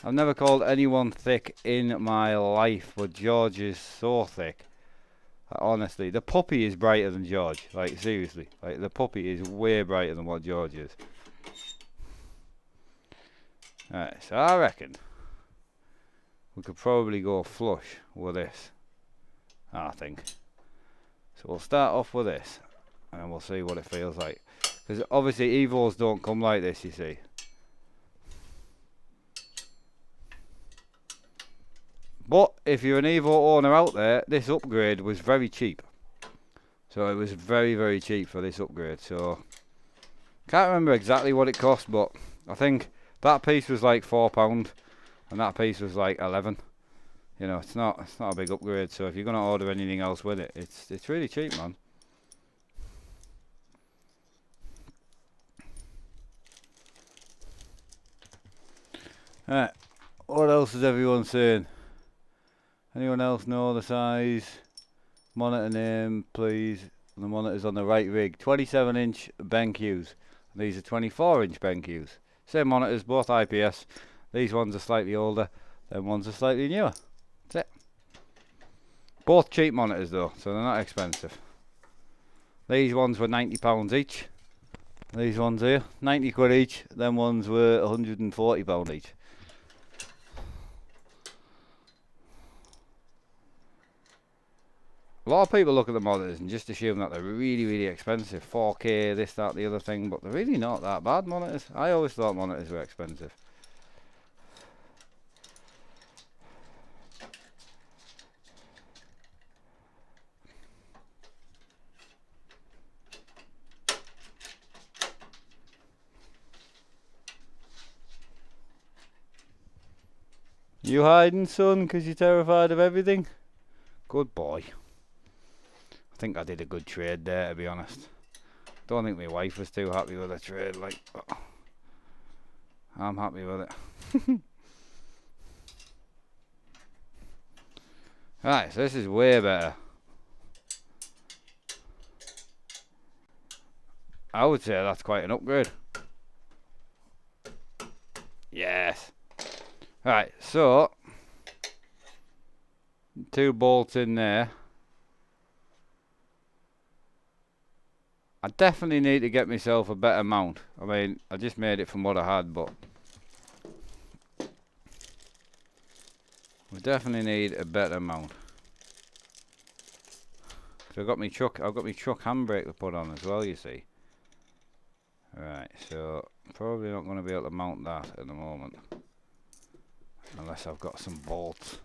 I've never called anyone thick in my life, but George is so thick. Honestly, the puppy is brighter than George. Like, seriously. Like, the puppy is way brighter than what George is. Alright, so I reckon we could probably go flush with this, I think. So we'll start off with this, and we'll see what it feels like. Because obviously Evos don't come like this, you see. But if you're an Evo owner out there, this upgrade was very cheap. So it was very, very cheap for this upgrade. So can't remember exactly what it cost, but I think that piece was like £4 and that piece was like 11. You know, it's not a big upgrade. So if you're gonna order anything else with it, it's really cheap, man. Alright, what else is everyone saying? Anyone else know the size? Monitor name, please. The monitor's on the right rig. 27-inch BenQs. These are 24-inch BenQs. Same monitors, both IPS. These ones are slightly older, them ones are slightly newer. That's it. Both cheap monitors though, so they're not expensive. These ones were £90 each. These ones here, 90 quid each. Them ones were £140 each. A lot of people look at the monitors and just assume that they're really, really expensive. 4K, this, that, the other thing, but they're really not that bad, monitors. I always thought monitors were expensive. You hiding, son, because you're terrified of everything? Good boy. I think I did a good trade there, to be honest. Don't think my wife was too happy with the trade, like, I'm happy with it. Right, so this is way better. I would say that's quite an upgrade. Yes. Right, so 2 bolts in there. I definitely need to get myself a better mount. I mean, I just made it from what I had, but we definitely need a better mount. So I've got my truck handbrake to put on as well, you see. Right, so probably not going to be able to mount that at the moment, unless I've got some bolts.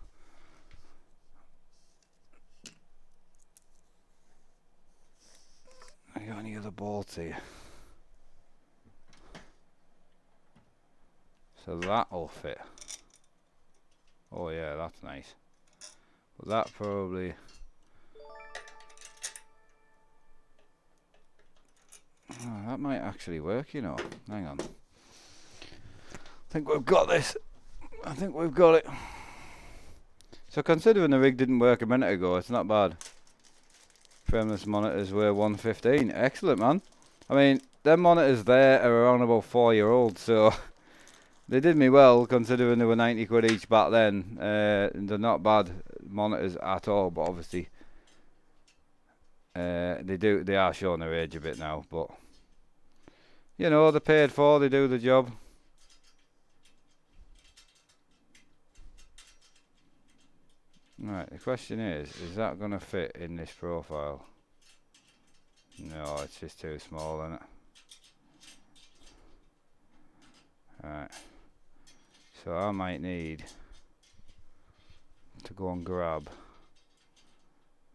I got any other bolts here? So that'll fit. Oh yeah, that's nice. But that probably... Oh, that might actually work, you know. Hang on. I think we've got this. I think we've got it. So considering the rig didn't work a minute ago, it's not bad. Frameless monitors were 115. Excellent, man. I mean, them monitors there are around about 4-year-old, so they did me well considering they were 90 quid each back then. They're not bad monitors at all, but obviously they are showing their age a bit now, but you know, they're paid for, they do the job. Right, the question is that going to fit in this profile? No, it's just too small, isn't it? Right, so I might need to go and grab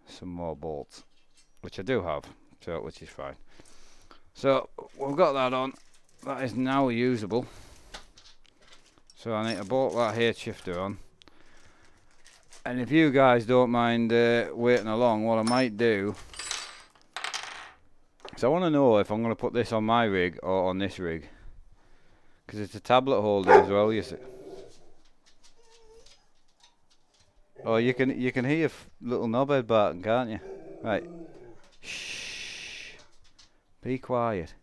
some more bolts, which I do have, so which is fine. So we've got that on. That is now usable. So I need to bolt that here shifter on. And if you guys don't mind waiting along, what I might do, so I want to know if I'm going to put this on my rig or on this rig, because it's a tablet holder as well, you see. Oh, you can hear your little knobhead barking, can't you? Right. Shh. Be quiet.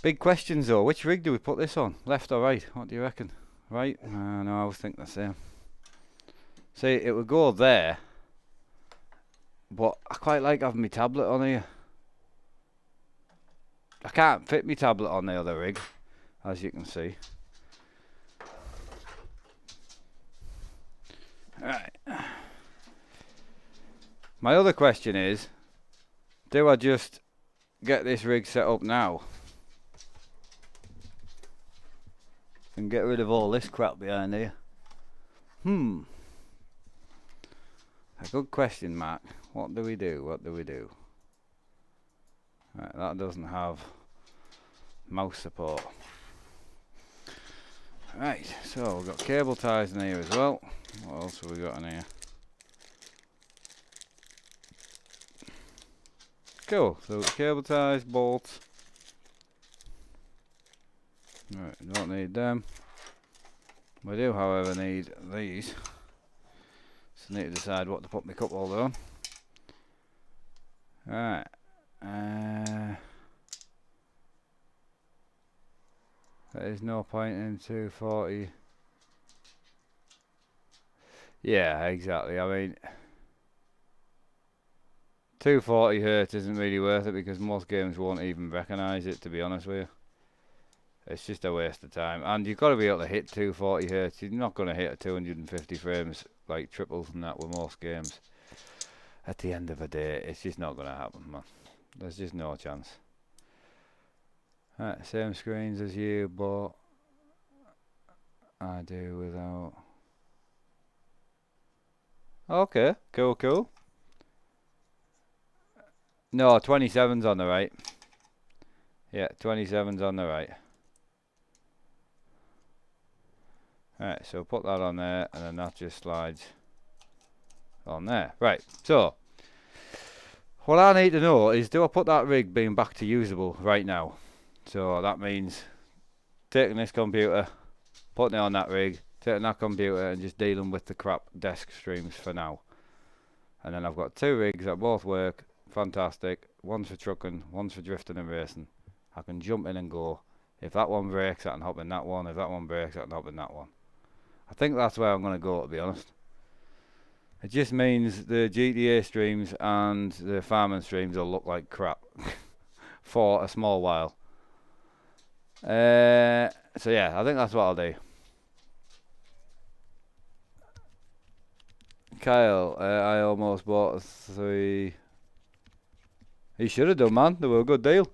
Big questions though. Which rig do we put this on? Left or right? What do you reckon? Right? No, I always think the same. See, it would go there, but I quite like having my tablet on here. I can't fit my tablet on the other rig, as you can see. Right. My other question is, do I just get this rig set up now and get rid of all this crap behind here? A good question, Mark. what do we do? What do we do? Right, that doesn't have mouse support. Right, so we've got cable ties in here as well. What else have we got in here? Cool, so cable ties, bolts. Right, don't need them. We do, however, need these. So I need to decide what to put my cup holder on. Right. There is no point in 240. Yeah, exactly. I mean, 240 Hz isn't really worth it because most games won't even recognise it, to be honest with you. It's just a waste of time. And you've got to be able to hit 240 Hz. You're not going to hit a 250 frames like triples and that with most games. At the end of the day, it's just not going to happen, man. There's just no chance. Right, same screens as you, but I do without. Okay, cool. No, 27's on the right. Yeah, 27's on the right. Right, so put that on there, and then that just slides on there. Right, so what I need to know is, do I put that rig being back to usable right now? So that means taking this computer, putting it on that rig, taking that computer and just dealing with the crap desk streams for now. And then I've got two rigs that both work fantastic. One's for trucking, one's for drifting and racing. I can jump in and go. If that one breaks, I can hop in that one. If that one breaks, I can hop in that one. I think that's where I'm going to go, to be honest. It just means the GTA streams and the farming streams will look like crap for a small while. So yeah, I think that's what I'll do. Kyle, I almost bought 3. He should have done, man. They were a good deal.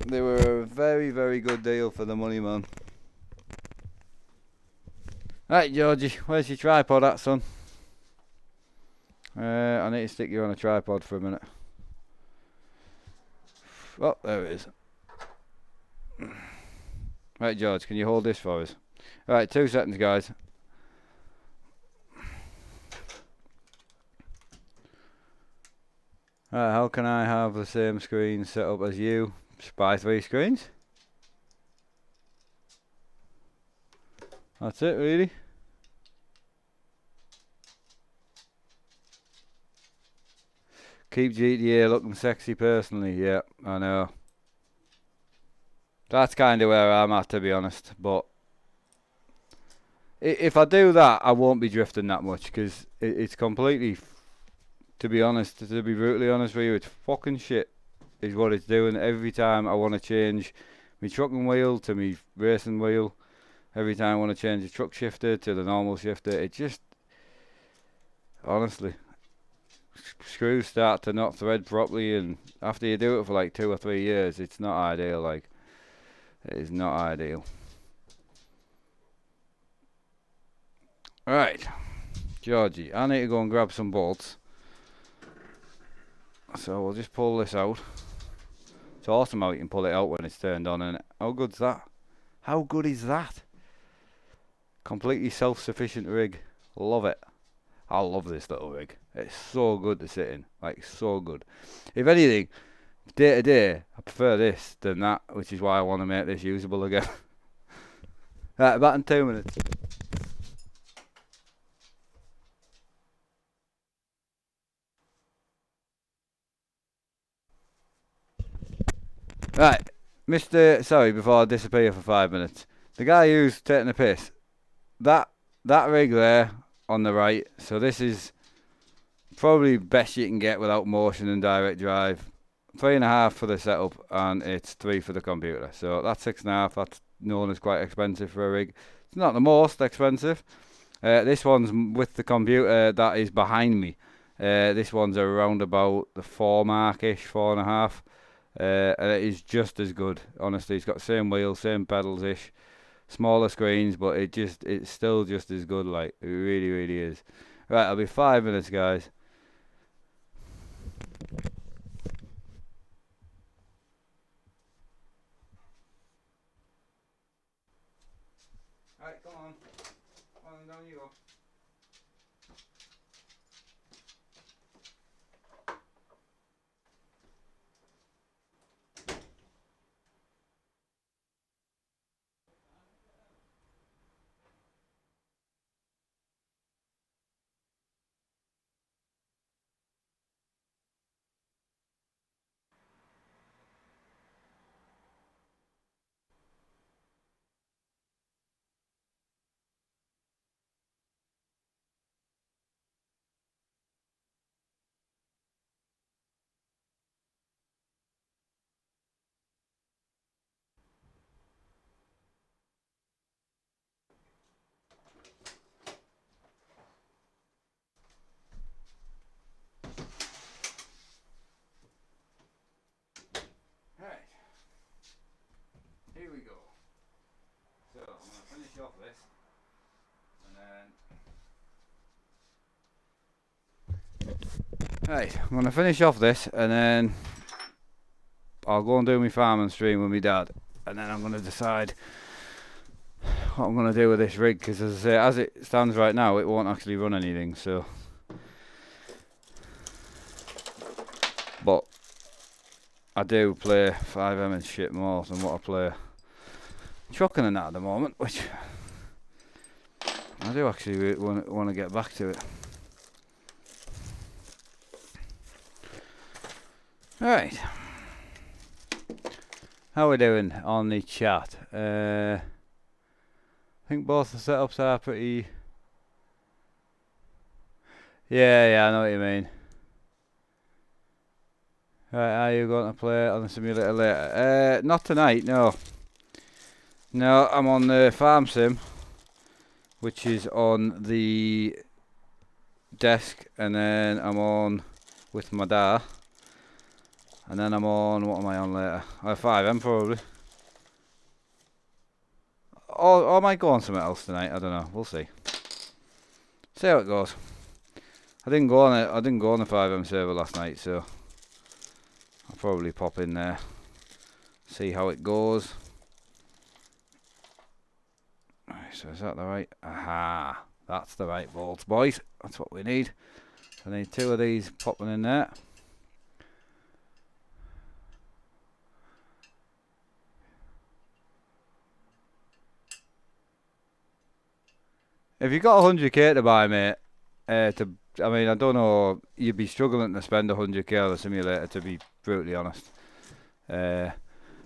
They were a very, very good deal for the money, man. Right, Georgie, where's your tripod at, son? I need to stick you on a tripod for a minute. Oh, there it is. Right, George, can you hold this for us? Right, 2 seconds, guys. Right, how can I have the same screen set up as you? Buy 3 screens? That's it, really? Keep GTA looking sexy personally, yeah, I know. That's kind of where I'm at, to be honest, but if I do that, I won't be drifting that much, because it's completely, to be honest, to be brutally honest with you, it's fucking shit, is what it's doing. Every time I want to change my trucking wheel to my racing wheel, every time I want to change the truck shifter to the normal shifter, it just, honestly, screws start to not thread properly, and after you do it for like 2 or 3 years, it's not ideal. Like, it is not ideal. Right, Georgie, I need to go and grab some bolts, so we'll just pull this out. It's awesome how you can pull it out when it's turned on, and how good's that? How good is that? Completely self-sufficient rig. Love it. I love this little rig. It's so good to sit in. Like, so good. If anything, day to day, I prefer this than that, which is why I want to make this usable again. Right, back in 2 minutes. Right, sorry, before I disappear for 5 minutes. The guy who's taking a piss, that rig there on the right, so this is probably best you can get without motion and direct drive. 3.5 for the setup, and it's 3 for the computer. So that's 6.5. That's known as quite expensive for a rig. It's not the most expensive. This one's with the computer that is behind me. This one's around about the 4 mark-ish, 4.5. And it is just as good. Honestly, it's got the same wheels, same pedals-ish, smaller screens, but it's still just as good. Like, it really, really is. Right, I'll be 5 minutes, guys. Right, come on. Down you go. Right, here we go. So I'm going to finish off this, and then right, I'm going to finish off this, and then I'll go and do my farming stream with my dad, and then I'm going to decide what I'm going to do with this rig, because as I say, as it stands right now, it won't actually run anything. So, but I do play 5M and shit more than what I play trucking and that at the moment, which I do actually want to get back to it. Right, how are we doing on the chat? I think both the setups are pretty. Yeah, I know what you mean. Right, are you going to play on the simulator later? Not tonight, no. No, I'm on the farm sim, which is on the desk, and then I'm on with my dad, and then I'm on, what am I on later? 5M probably. Or I might go on something else tonight, I don't know, we'll see. See how it goes. I didn't go on the 5M server last night, so I'll probably pop in there, see how it goes. Right, so is that the right? Aha, that's the right bolts, boys. That's what we need. I need 2 of these popping in there. If you got 100k to buy, mate, I mean, I don't know, you'd be struggling to spend 100k on a simulator, to be brutally honest. I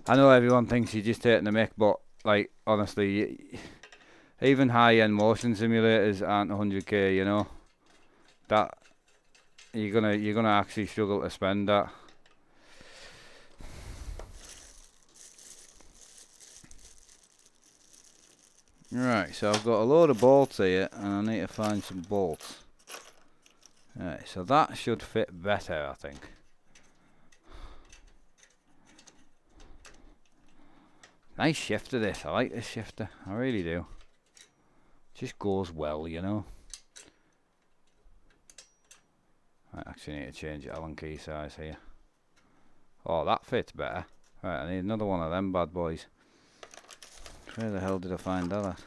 know everyone thinks you're just taking the mick, but like honestly, even high-end motion simulators aren't 100k. You know, that you're gonna actually struggle to spend that. Right, so I've got a load of bolts here, and I need to find some bolts. Right, so that should fit better, I think. Nice shifter this, I like this shifter, I really do. Just goes well, you know. I actually need to change the Allen key size here. Oh, that fits better. Right, I need another one of them bad boys. Where the hell did I find that at?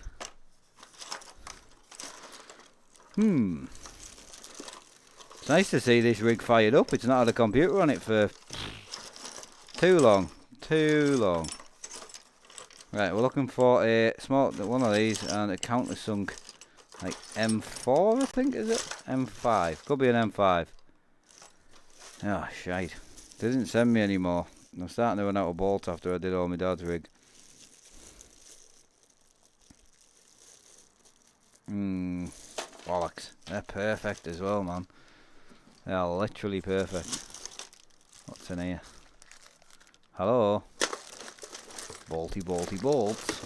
It's nice to see this rig fired up. It's not had a computer on it for too long. Right, we're looking for a small one of these and a countersunk, like M4, I think, is it? M5. Could be an M5. Oh, shite. They didn't send me any more. I'm starting to run out of bolts after I did all my dad's rig. Bollocks. They're perfect as well, man. They are literally perfect. What's in here? Hello? Bolty bolts.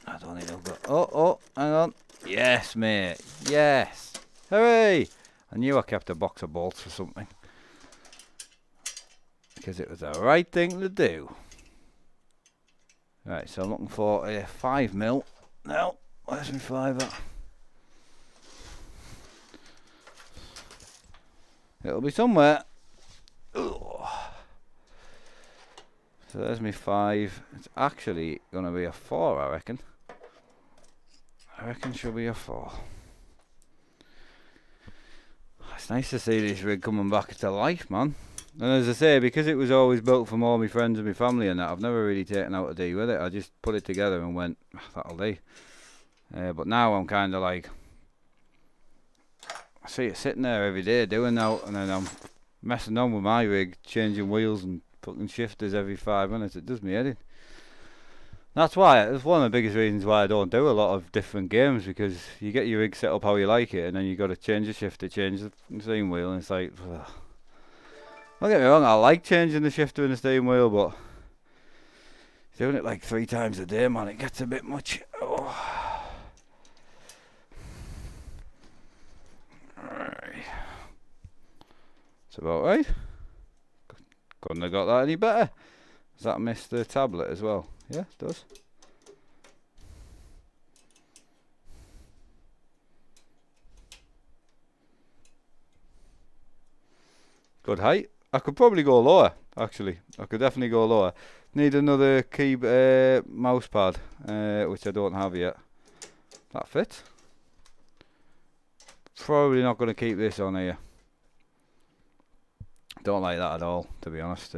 I don't know. Oh, hang on. Yes, mate. Yes. Hooray! I knew I kept a box of bolts for something. Because it was the right thing to do. Right, so I'm looking for a 5mm. No, where's my 5 at? It'll be somewhere. Ugh. So there's me 5. It's actually gonna be a 4, I reckon. I reckon she'll be a 4. It's nice to see this rig coming back to life, man. And as I say, because it was always built for all my friends and my family and that, I've never really taken out a day with it. I just put it together and went, that'll do. But now I'm kind of like, I see it sitting there every day doing that, and then I'm messing on with my rig, changing wheels and fucking shifters every 5 minutes. It does me head in. That's why, it's one of the biggest reasons why I don't do a lot of different games, because you get your rig set up how you like it, and then you got to change the shifter, change the steering wheel, and it's like, ugh. Don't get me wrong, I like changing the shifter and the steering wheel, but doing it like 3 times a day, man, it gets a bit much. Oh. Alright. That's about right. Couldn't have got that any better. Does that miss the tablet as well? Yeah, it does. Good height. I could probably go lower, actually. I could definitely go lower. Need another key mouse pad, which I don't have yet. That fits. Probably not going to keep this on here. Don't like that at all, to be honest.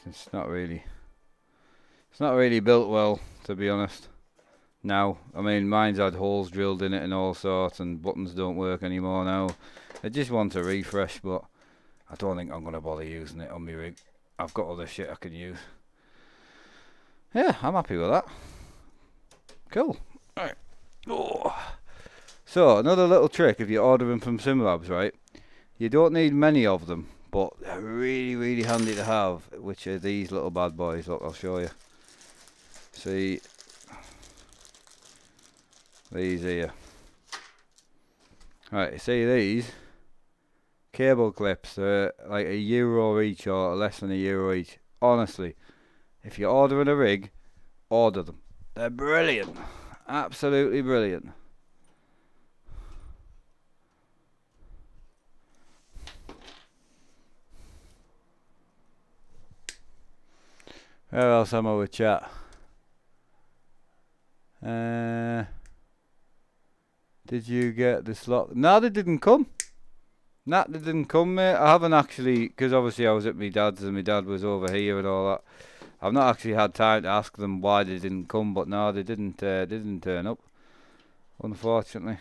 It's not really built well, to be honest. Now, I mean, mine's had holes drilled in it and all sorts, and buttons don't work anymore now. I just want a refresh, but I don't think I'm going to bother using it on my rig. I've got other shit I can use. Yeah, I'm happy with that. Cool. Right. Oh. So, another little trick if you're ordering from SIMLABs, right? You don't need many of them, but they're really, really handy to have, which are these little bad boys. Look, I'll show you. See, these here. Right, you see these? Cable clips are like €1 each or less than €1 each. Honestly, if you're ordering a rig, order them. They're brilliant. Absolutely brilliant. Where else am I with chat? Did you get the slot? No, they didn't come. Nah, they didn't come, mate. I haven't actually, because obviously I was at my dad's and my dad was over here and all that. I've not actually had time to ask them why they didn't come, but no, they didn't turn up, unfortunately.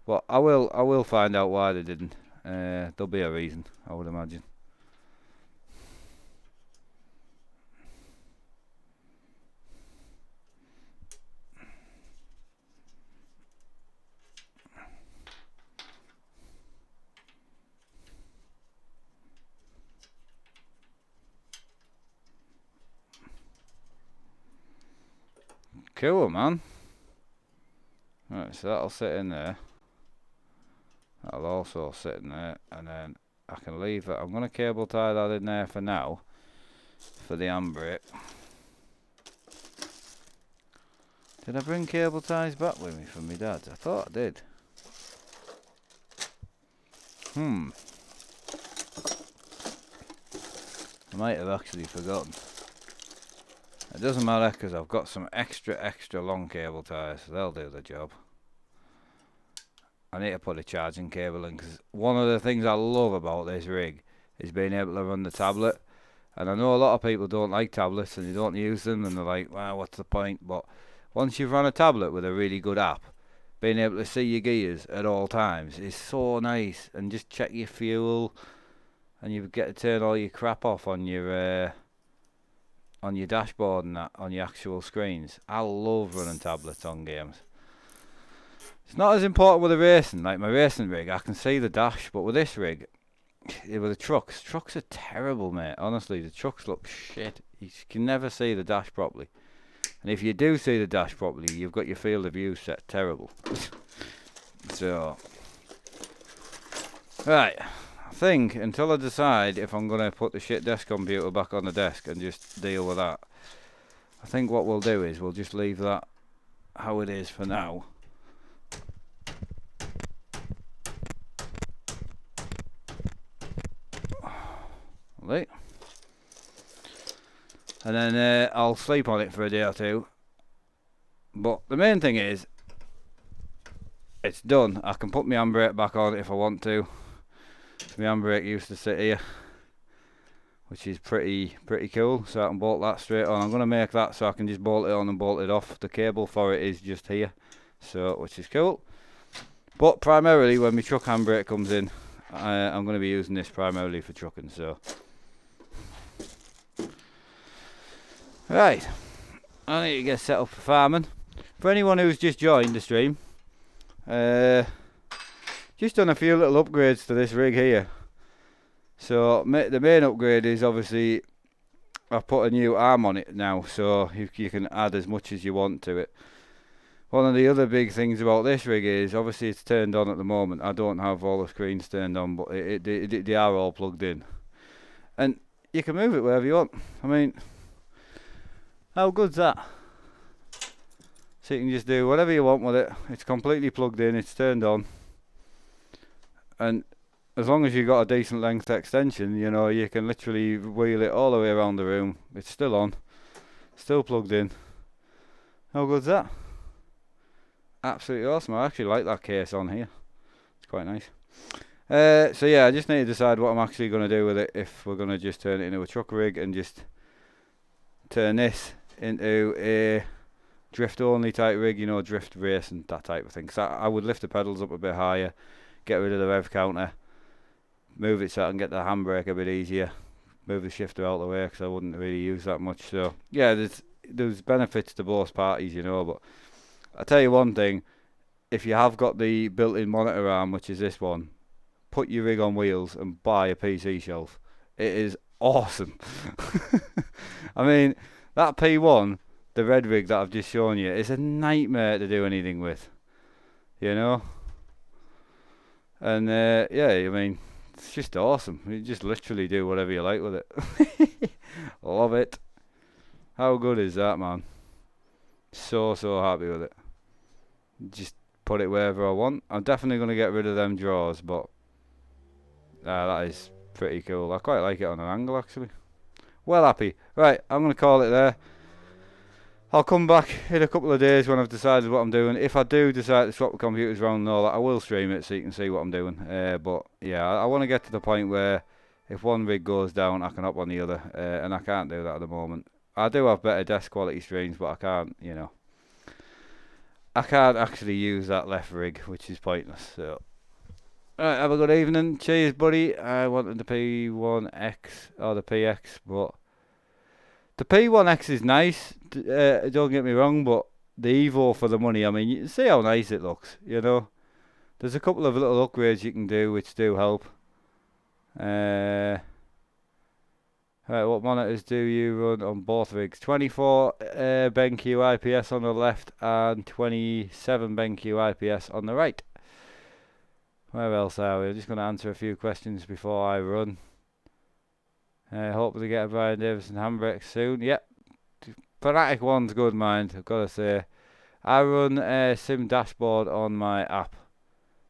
But I will find out why they didn't. There'll be a reason, I would imagine. Cool, man. Right, so that'll sit in there. That'll also sit in there, and then I can leave it. I'm going to cable tie that in there for now, for the handbrake. Did I bring cable ties back with me from my dad's? I thought I did. I might have actually forgotten. It doesn't matter because I've got some extra long cable ties, so they'll do the job. I need to put a charging cable in, because one of the things I love about this rig is being able to run the tablet. And I know a lot of people don't like tablets and they don't use them, and they're like, well, what's the point? But once you've run a tablet with a really good app, being able to see your gears at all times is so nice. And just check your fuel, and you get to turn all your crap off on your dashboard and that, on your actual screens. I love running tablets on games. It's not as important with the racing, like my racing rig, I can see the dash, but with this rig, with the trucks are terrible, mate. Honestly, the trucks look shit. You can never see the dash properly. And if you do see the dash properly, you've got your field of view set terrible. So, right, I think until I decide if I'm going to put the shit desk computer back on the desk and just deal with that, I think what we'll do is we'll just leave that how it is for now. Right. and then I'll sleep on it for a day or two. But the main thing is, it's done. I can put my handbrake back on if I want to. My handbrake used to sit here, which is pretty cool, so I can bolt that straight on. I'm going to make that so I can just bolt it on and bolt it off. The cable for it is just here, so which is cool. But primarily when my truck handbrake comes in, I'm going to be using this primarily for trucking. So right, I need to get set up for farming. For anyone who's just joined the stream, just done a few little upgrades to this rig here. So the main upgrade is obviously I've put a new arm on it now, so you can add as much as you want to it. One of the other big things about this rig is obviously it's turned on at the moment. I don't have all the screens turned on, but they are all plugged in, and you can move it wherever you want. I mean, how good's that? So you can just do whatever you want with it. It's completely plugged in, it's turned on, and as long as you've got a decent length extension, you know, you can literally wheel it all the way around the room. It's still on, still plugged in. How good's that? Absolutely awesome. I actually like that case on here. It's quite nice. So yeah, I just need to decide what I'm actually going to do with it. If we're going to just turn it into a truck rig and just turn this into a drift only type rig, you know, drift race and that type of thing. So I would lift the pedals up a bit higher, get rid of the rev counter, move it so I can get the handbrake a bit easier, move the shifter out of the way because I wouldn't really use that much. So yeah, there's benefits to both parties, you know. But I tell you one thing, if you have got the built-in monitor arm, which is this one, put your rig on wheels and buy a PC shelf. It is awesome. I mean, that P1, the red rig that I've just shown you, is a nightmare to do anything with, you know. And yeah, I mean, it's just awesome. You just literally do whatever you like with it. Love it. How good is that, man? So happy with it. Just put it wherever I want. I'm definitely going to get rid of them drawers, but that is pretty cool. I quite like it on an angle, actually. Well happy. Right, I'm going to call it there. I'll come back in a couple of days when I've decided what I'm doing. If I do decide to swap the computers around and all that, I will stream it so you can see what I'm doing. But yeah, I want to get to the point where if one rig goes down, I can hop on the other. And I can't do that at the moment. I do have better desk quality streams, but I can't, you know. I can't actually use that left rig, which is pointless. So, alright, have a good evening. Cheers, buddy. I wanted the P1X or the PX, but the P1X is nice. Don't get me wrong, but the Evo for the money, I mean, you can see how nice it looks, you know. There's a couple of little upgrades you can do which do help. Right, what monitors do you run on both rigs? 24 BenQ IPS on the left and 27 BenQ IPS on the right. Where else are we? I'm just going to answer a few questions before I run. Hopefully get a Brian Davison handbrake soon. Yep. Fanatic one's good, mind. I've got to say. I run a Sim dashboard on my app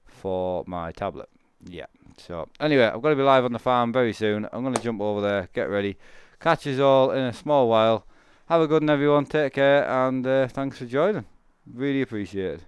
for my tablet. Yeah. So, anyway, I've got to be live on the farm very soon. I'm going to jump over there, get ready. Catch us all in a small while. Have a good one, everyone. Take care, and thanks for joining. Really appreciate it.